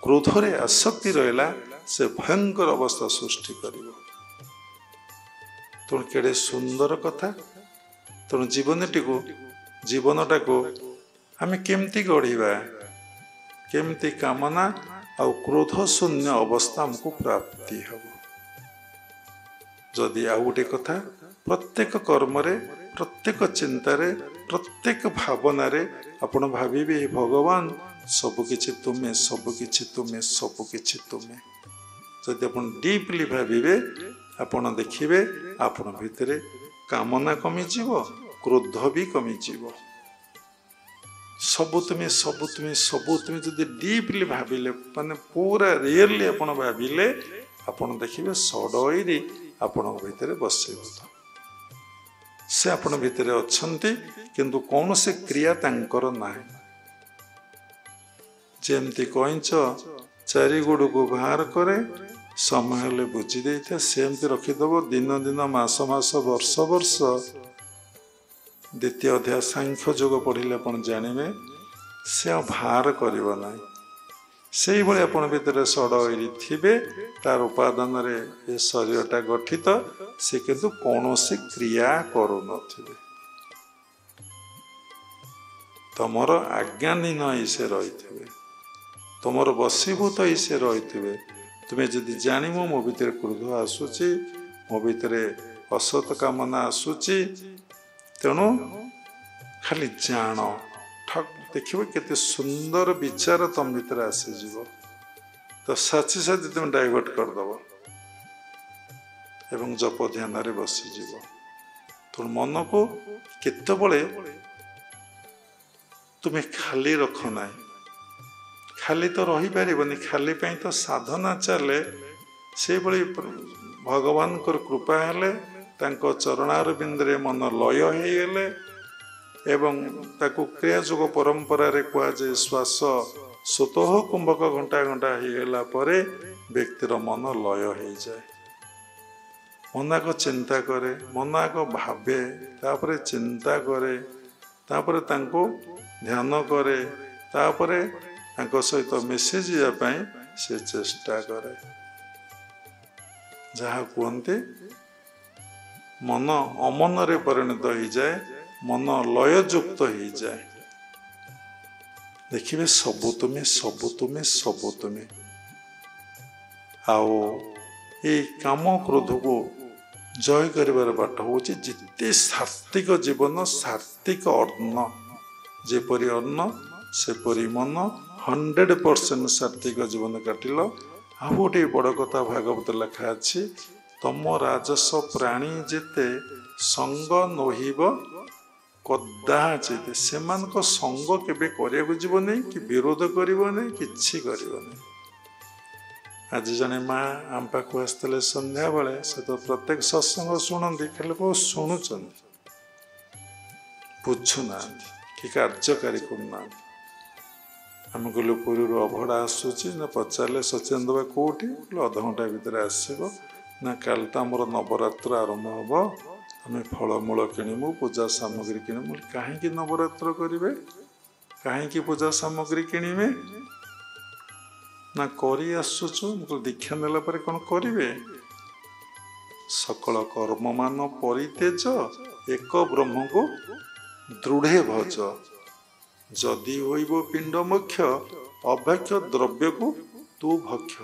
क्रोध रे आसक्ति रहा से भयंकर अवस्था सृष्टि कर तेणु केड़े सुंदर कथा तेणु जीवनटा को आम केमती गढ़ा केमती कामना आउ क्रोध शून्य अवस्था हमको प्राप्ति हम जदि आउ गोटे कथा प्रत्येक कर्म प्रत्येक चिंतार प्रत्येक भावना आपण भाविबे भगवान सबकिछि तुम्हें सबकिछि तुम्हें सबकिछि तुम्हें जदि आपण डीपली भाविबे आपण देखिबे आपण भितरे कामना कमिजिव क्रोध भी कमिजिव सबु तुम्हें सबु तुम्हें सबु तुम्हें जदि डीपली भाविले माने पूरा रियली आपण भाविले आपण देखिबे सडईरी आपण भितरे बसेबो से आपण भितरे अछंती किंतु कौन से क्रिया तांकर नाही जेमती कइंच चारि गोड़ को बाहर करे समय हेले बुझी देता सेमती रखिदब दिन दिन मास मास वर्ष वर्ष द्वितीय अध्याय सांख्य योग पढ़िले आपण जानिबे से बाहर करिवो नाही से भली आपण भितर सडईरी थिबे तार उपादान रे ए शरीरटा गठित से किंतु कौनसी क्रिया करू नथिबे तमर आज्ञाधीन से रही तुमर बसीभूत से रही तुम्हें जदि जानव मो भीतर क्रोध आसूची मो भीतर असत कामना आसूची तेणु खाली जान ठक देखिए केते सुंदर विचार तुम भीतर आसीज तो साची साथी तुम डाइवर्ट करदेव एवं जप ध्यान रे बसीज तो मन को केतबले तुम्हें खाली रख ना खाली तो रही पारिबनी खाली पे तो साधना चले से भली भगवान कृपा हेले तांको चरणार बिंदरे मन लय हो गले एवं ताकू क्रियायोग परंपरा रे कह जाए श्वास स्वतः कुंभक घंटा घंटा होगला व्यक्तिर मन लय हो जाए मन को चिंता करे मन को भावे तापरे चिंता करे तापरे तांको ध्यान करे तापरे तांको सहित मिसी जाए से चेष्टा करे जहाँ कहते मन अमन रे परिणत हो जाए मन लययुक्त हो जाए देखिए सबु तुम्हें सबु तुम्हें सबु तुम्हें आओ ये काम क्रोध को जय कर बाट हूँ जिते सात्विक जीवन सात्विक अन्न जेपरी अन्न सेपरी मन 100% सात्विक जीवन काटिल आ गोटे बड़ कथा भागवत लिखा अच्छी तम राजस प्राणी जेते संग नोहिब कदाचित से संग केबे करिया जीव नहीं कि विरोध करिवो नहीं किछि करिवो नहीं आज जने माँ आम पाक आसते संध्या बेले से तो प्रत्येक सत्संग शुणती खाली बहुत शुणुन बुझुना कि कार्यकारी करना आम कहलु पुरी अभड़ा आसूची ना पचारे सचिन दबा कौटी अध घंटा भितर आसब ना काल तो आमर नवरात्र आरंभ हम आम फलमूल किणमु पूजा सामग्री किणमु कहीं नवरात्र करेंगे कहीं पूजा सामग्री किणवे ना करी आसुचु दीक्षा नेला कौन करेंगे सकल कर्म मान परितेज एक ब्रह्म को दृढ़े भज जदि होइब पिंड मोक्ष अभक्ष द्रव्य को तू भक्ष।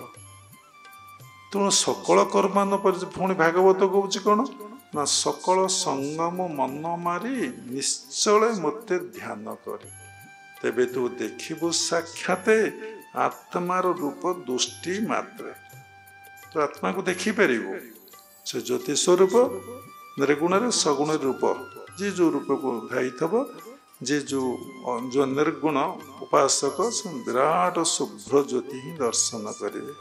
तेणु सकल कर्मान पुणी भागवत कौच कौन ना सकल संगम मन मारी निश्चल मते ध्यान कर तेबे तू देखिबु साक्षात आत्मार रूप दृष्टि मात्र। तो आत्मा को देखी पारिबु से ज्योति स्वरूप निर्गुण सगुण रूप जी जो रूप को धाई थब जे जो निर्गुण उपासक से विराट शुभ्र ज्योति ही दर्शन करेंगे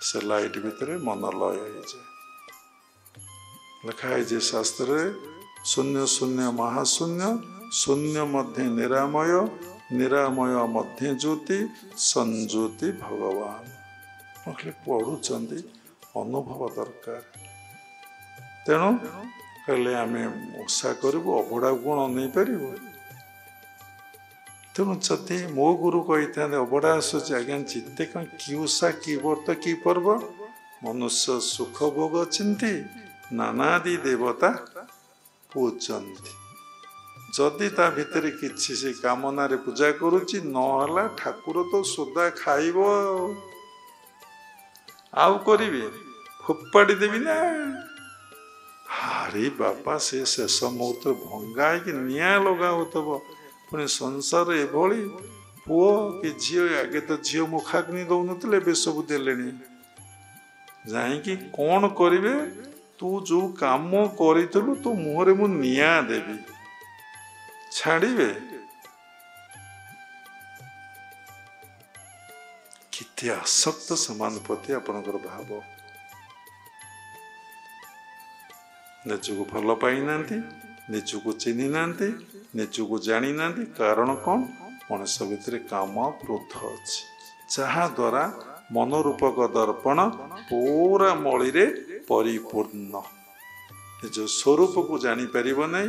से लाइट भितर मन लय हो जाए। लिखाई जे शास्त्र शून्य शून्य महाशून्य शून्य मध्य निरामय निरामय मध्य ज्योति संज्योति भगवान पढ़ुंट अनुभव दरकार। तेणु कहले आम ओषा करूँ अभड़ा गुण नहीं पार। तेणु जदि मो गुरु कही था अभड़ा आसूस आज्ञा जिते कौन कि ओषा कि व्रत कि पर्व मनुष्य सुख भोग चिंती नानादि देवता पूजती जदि ता भितर किसी से कामना रे पूजा करुच्ची नहला ठाकुर तो सोदा खाइब आउ करी फोपाड़ी देवी ना। हारे बापा से शेष मुहूर्त भंगा कि निया लगा होतब पुणी संसार एभली पुओ कि झील आगे तो झील मुखाग्नि दौन ए सब देले जाइकी कौन करेंगे तू जो काम करू तो मुहरे मु निया देवी छाड़े कितने आसक्त समान प्रति आपणकर भाव निजको भल पाई ना निजको चिन्ह ना निजको जानी ना कारण कौन मनुष्य भितर काम क्रोध अच्छी जहा द्वारा मनोरूपक दर्पण पूरा मळी परिपूर्ण निज स्वरूप को जापर ना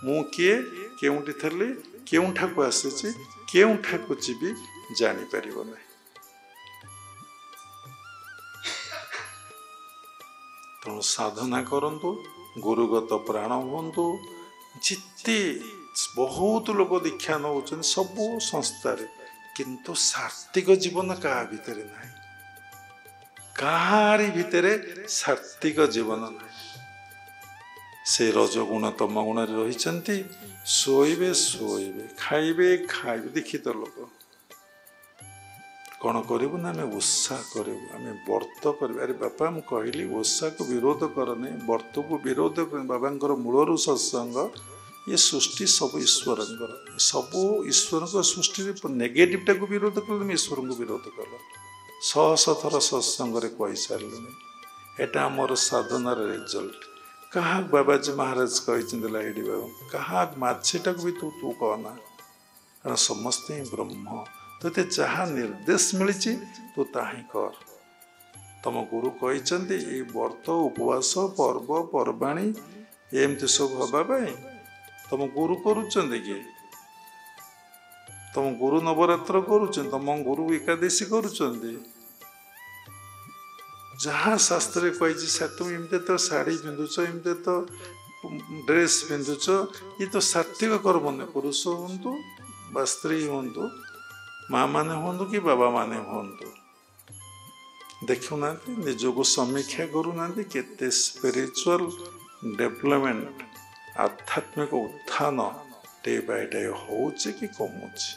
मु किए केउठी थली केउठा को आसी केउठा को जीवी जापर ना। तेणु साधना करंतु गुरुगत प्राण हूँ जिते बहुत लोग दीक्षा नौ सबू संस्था किंतु सात्विक जीवन क्या भितर ना कहारी भितर सात्विक जीवन ना से रजगुण तम गुण रही शोबे शोबे खाइबे खाइबे देखी तो लोग कौन करूँ ना आम उत्साह करूँ आम व्रत कर। अरे बापा मुझे कहली ओषा को विरोध करनी व्रत को विरोध कर बाबा मूलर सत्संग ये सृष्टि सब ईश्वर सब ईश्वर सृष्टि नेगेटिवटा को विरोध कल ईश्वर को विरोध कल शह शह थर सत्संग कही सारे एटा मोर साधनार रिजल्ट क्या बाबाजी महाराज कही लाइडी बाबू क्या मछीटा भी तू तू कहना कारण समस्ते ही ब्रह्म तो जहाँ निर्देश मिली तू ताही कर। तम गुरु कही व्रत उपवास पर्व पर्वाणी एमती सब हवाई तम गुरु करुँच कि तम गुरु नवरात्र करुँच तम गुरु एकादशी करुँच जहाँ शास्त्र कही तुम एमती तो शाढ़ी पिंधुच एमती तो ड्रेस पिंधुच ये तो सात्विक कर्म न पुरुष हूँ बा स्त्री हूँ माँ माने हूँ कि बाबा माने हूँ देखुना निजको समीक्षा करूना केते स्पिरिचुअल डेवलपमेंट आध्यात्मिक उत्थान डे बाय डे होचे कि कमुचे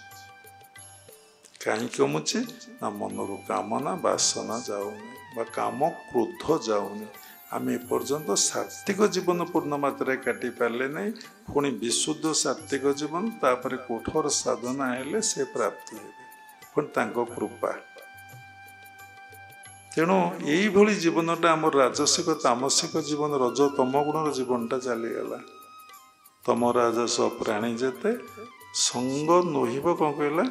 कहीं कमुचे ना मनरू कामना वासना जाऊनी बा काम क्रोध जाऊनी आम एपर्यंत सात्विक जीवन पूर्ण मात्रा काटी पारे नहीं पुणी विशुद्ध सात्विक जीवन तापर कठोर साधना हेले से प्राप्ति है कृपा। तेणु यही जीवनटा आम राजसिक तामसिक जीवन रज तम गुण जीवनटा चलीगला तम राजस प्राणी जेते संग नोहिब कौन कहला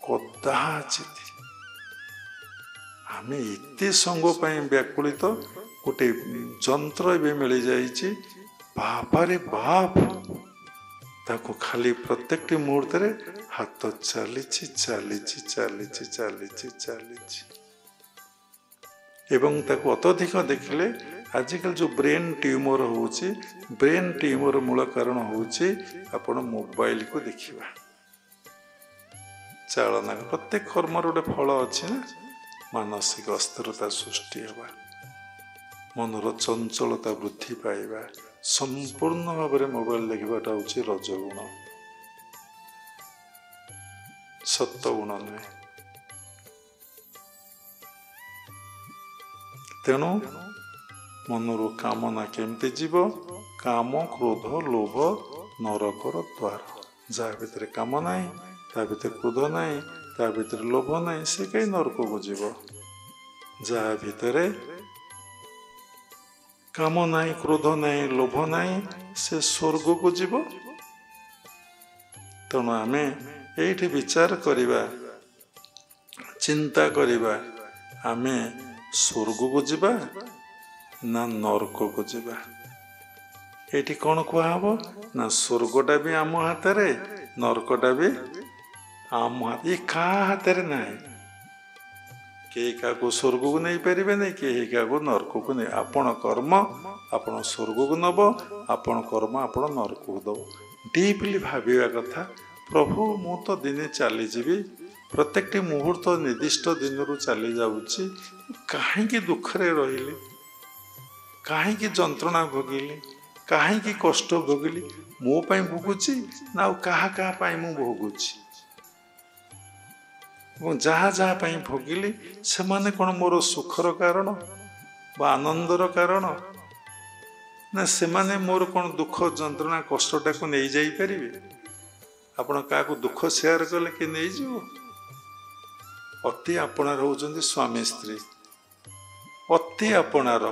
कदाचित आम एत संग व्याकुलित गोटे जंत्र ए मिल जाइए बापारे बाप ताको खाली प्रत्येक मुहूर्त हाथ चली चली चली चली चली एवं ताको अत्यधिक देखिले आजिकल जो ब्रेन ट्यूमर होउछि ब्रेन ट्यूमर मूल कारण होउछि आपण मोबाइल को देखिबा चालना प्रत्येक कर्मर गोटे फल अच्छे ना मानसिक अस्थिरता सृष्टि होगा मनर चंचलता वृद्धि पाइबा संपूर्ण भाव में मोबाइल देखा हूँ रजगुण सत्वगुण नुहे तेणु मनर कामना केमती जीव काम क्रोध लोभ नरकर द्वार जहाँ भितर काम ना ता भीतर क्रोध ना ता भीतर लोभ ना से कहीं नरक को जीव जहाँ भितर काम ना क्रोध ना लोभ ना से स्वर्ग को जीव तेणु आम ये विचार करवा चिंता करवा आम स्वर्ग को जीवा ना नरक को जीवा ये कौन कहब ना स्वर्गटा भी आम हाथ नरकटा भी आम हाथ ये क्या हाथ ना कई क्या स्वर्ग को नहीं पारे नहीं कई क्या नरक को नहीं आपण कर्म आपण स्वर्ग को नब आपण कर्म आपण नरक को दब डीपली भाविया कथा प्रभु मु तो दिने चली जीवी प्रत्येक मुहूर्त निर्दिष्ट दिन रु चली जाऊँगी कहीं दुख रही कहीं जंत्रणा भोगिली कहीं कष्ट भोगिली मो पाई भोगुची ना क्या मु भोगुची जहाँ जहाँ पाई भोगिली से माने कौन मोर सुखर कारण बा आनंदर कारण ना से माने मोर कौन दुख जंत्रणा कष्टटा को नहीं जाई परिबे आपण क्या दुख शेयर कले कि नहीं जीव अति आपणार होउचंदी स्वामी स्त्री अति आपणार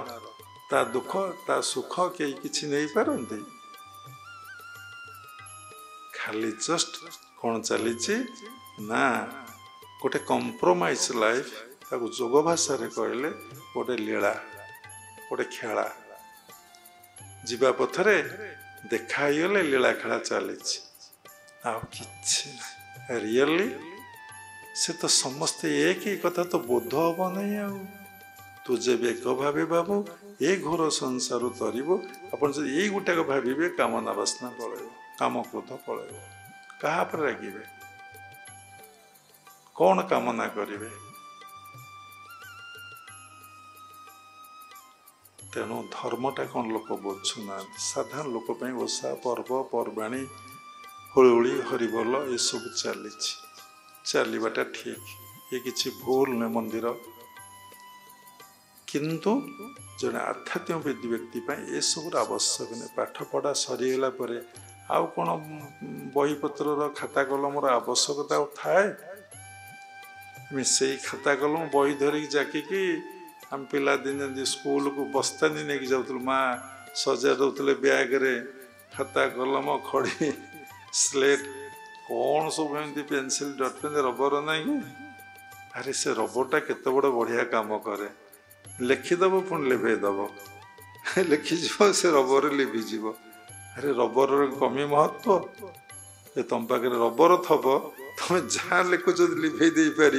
ता दुख ता सुख कई किछि नहीं पारंती खाली जस्ट कौन चली ना गोटे कंप्रोमाइज लाइफ ताको जोग भाषा रे कहले गोटे लीला गोटे खेला जीवा पथरे देखाइले लीला खेला चली रियली से तो समस्ते एक ही कथा तो बोध हम नहीं आ तू जब एक भावे बाबू ये घोर संसार तरीब आपड़ ये गोटाक भावे कामना बासना पल काम क्रोध पल क्या रागे कौन कामना करेंगे तेणु धर्मटा कौन लोक बुझुना साधारण लोक ओषा पर्व पर्वाणी होली हरिबोल ये सब चलवाटा ठीक ये किसी भूल न मंदिर किंतु जड़े आध्यात्मिक व्यक्ति ये सब आवश्यक नहीं पाठ पढ़ा सरीगला आउ कौन बहीपत्र खाता कलम आवश्यकता थाए से खाता कलम बही धरिकी जाकिकी आम पिला दिन स्कूल को बस्तानी नहीं जाऊँ माँ सजा दौले ब्याग्रे खाता कलम खड़ी स्लेट कौन सब एमती पेनसिल डट पेन रबर ना अरे से रबरटा केते बड़ बढ़िया काम करे लिखिदब पुणी लिभेदब लिखिज से रबर लिभिज अरे रबर कमी महत्व तुम पाखे रबर थब तुम जहाँ लिखुच लिभे दे पार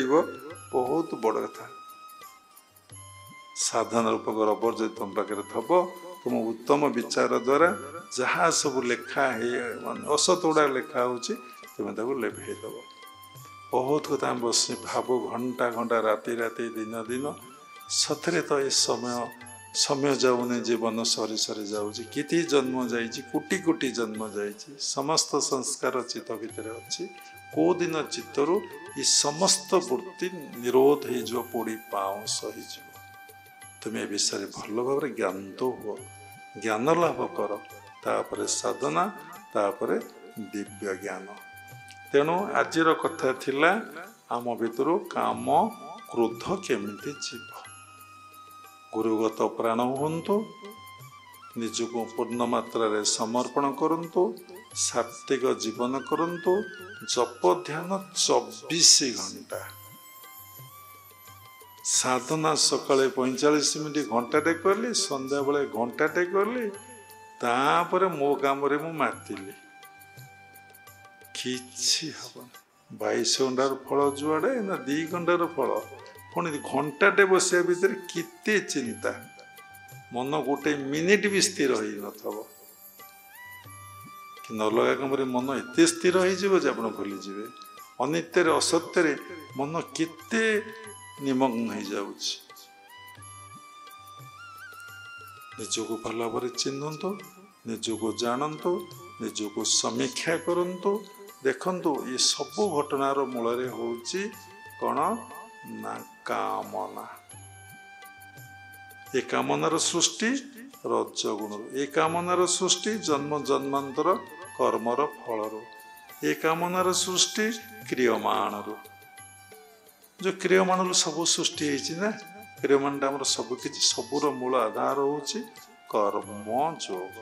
बहुत बड़ कथा साधारण रूपक रबर जो तुम पाखे थब तुम उत्तम विचार द्वारा जहाँ सब लेखा है असत गुड़ा लेखा हो तुम्हें लिभेदब बहुत कथा बस भाव घंटा घंटा राति राति दिन दिन सतरे तो ये समय जाऊनी जीवन सरी सरी जाऊँगी किति जन्म जाइए कोटि कोटि जन्म जाइए समस्त संस्कार चित्त भितर अच्छी कौ दिन चित्तरु ये समस्त वृत्ति निरोध हो पोड़ी पाँच सही तुम्हें विषय भल भाव ज्ञान तो हुआ ज्ञान लाभ कर तापर साधना तापर दिव्य ज्ञान तेणु आजिर कथा थिला आम भितर काम क्रोध केमिति जीव गुरुगत प्राण हुंतु निजको पूर्ण मात्रा समर्पण करंतु सात्विक जीवन करंतु जप ध्यान 24 घंटा साधना सकाଳେ 45 मिनिट घंटाटे कली संध्या बेले घंटाटे कली तापर मो काम मु मातिली किछि हबन 22 घंटार फल जुआड़े ना 2 घंटार फल पुणी घंटाटे बसिया भितर केते चिंता मन गोटे मिनिट भी स्थिर हो नथब कि अलगा कम मन एत स्थिर हो आप भूलीजे अनित्य असत्य मन केते निमग्न हो जाऊँ निजको भल भाव चिन्हतु निजको जानतु निजको समीक्षा करंतु देखंतु ये सब घटनार मूल होची कौन ना कामना ये कामनार सृष्टि रजगुण ये कामनार सृष्टि जन्म जन्मांतर कर्मर फल ये कामनार सृष्टि क्रियमाण जो क्रियमाण सब सृष्टि ना क्रियमाण सब किसी सबूर मूल आधार होची कर्म जोग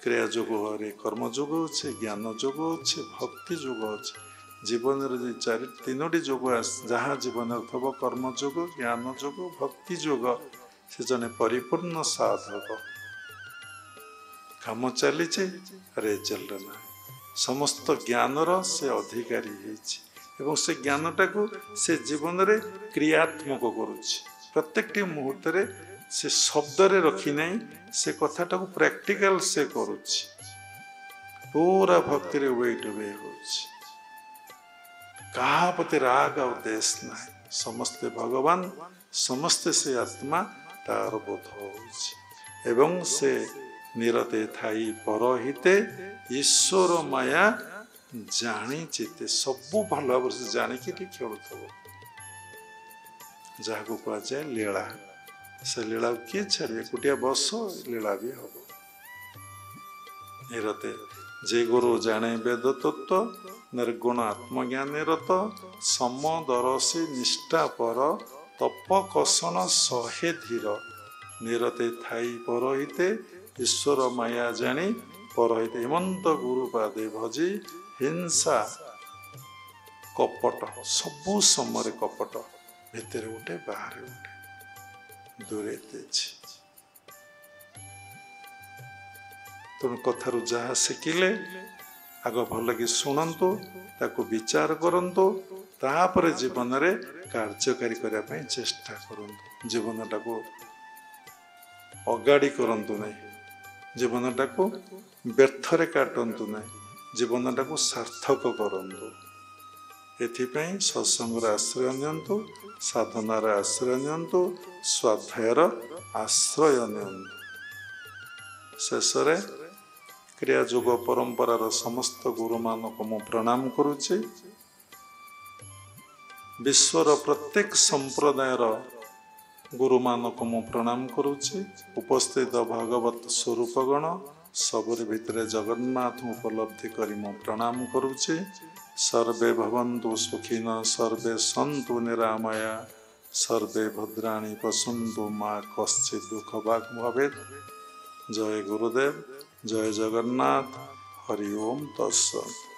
क्रिया जोग हरे कर्म जोग अच्छे ज्ञान जोग अच्छे भक्ति जोग अच्छे जीवन चारि तीनोटी जोग जहाँ जीवन थब कर्म जोग ज्ञान जोग भक्ति जोग से जने परिपूर्ण साधक काम चली रेजल्ट ना समस्त ज्ञानर से अधिकारी एवं से ज्ञानटा को से जीवन रे क्रियात्मक करुच्ची प्रत्येक मुहूर्त से शब्द रे रखी नहीं से कथाटा को प्रैक्टिकल से करुच्ची पूरा भक्ति रे वेट वे होची कहा प्रति राग और देश ना समस्ते भगवान समस्ते से आत्मा तार बोध होची एवं से निरते थाई परहिते ईश्वर माया जानी चिते सबू भल भाव से जानिक खेलुव जहाँ को कह जाए लीला से लीला किए छाड़े एकुटिया बस लीला भी हम निरते जे गुरु जाने वेद तत्व निर्गुण आत्मज्ञान रत समदरसी निष्ठा पर तप कसन सहे धीर निरते थाई परहिते ईश्वर माया जानी परहिते हेमंत गुरुपादे भजी हिंसा कपट सबू समय कपट भितर गोटे बाहर गोटे दूरे तुम कथारू जहाँ शिखिले आग भल कि शुणु ताको विचार करंतु तापर जीवन रे कार्यकारी करने चेष्टा करंतु जीवनटा को अगाड़ी करंतु नहीं जीवनटा को व्यर्थरे काटंतु नहीं जीवनटा को सार्थक करंतु एथिपाई सत्संगर आश्रय नियंतु साधनार आश्रय नियंतु स्वाध्यायर आश्रय नियंतु शेष क्रिया जोग परंपरार समस्त गुरु मानक मु प्रणाम करुच्ची विश्वर प्रत्येक संप्रदायर गुरु मानक मु प्रणाम करुच्ची उपस्थित भगवत स्वरूपगण सबरी भितर जगन्नाथ उपलब्धि करी मु प्रणाम करुच्ची सर्वे भवन्तु सुखिन सर्वे सन्तु निरामया सर्वे भद्राणि पश्यन्तु मा कश्चित् दुःख भाग् भवेत् जय गुरुदेव जय जगन्नाथ हरि ओम तत्सत्।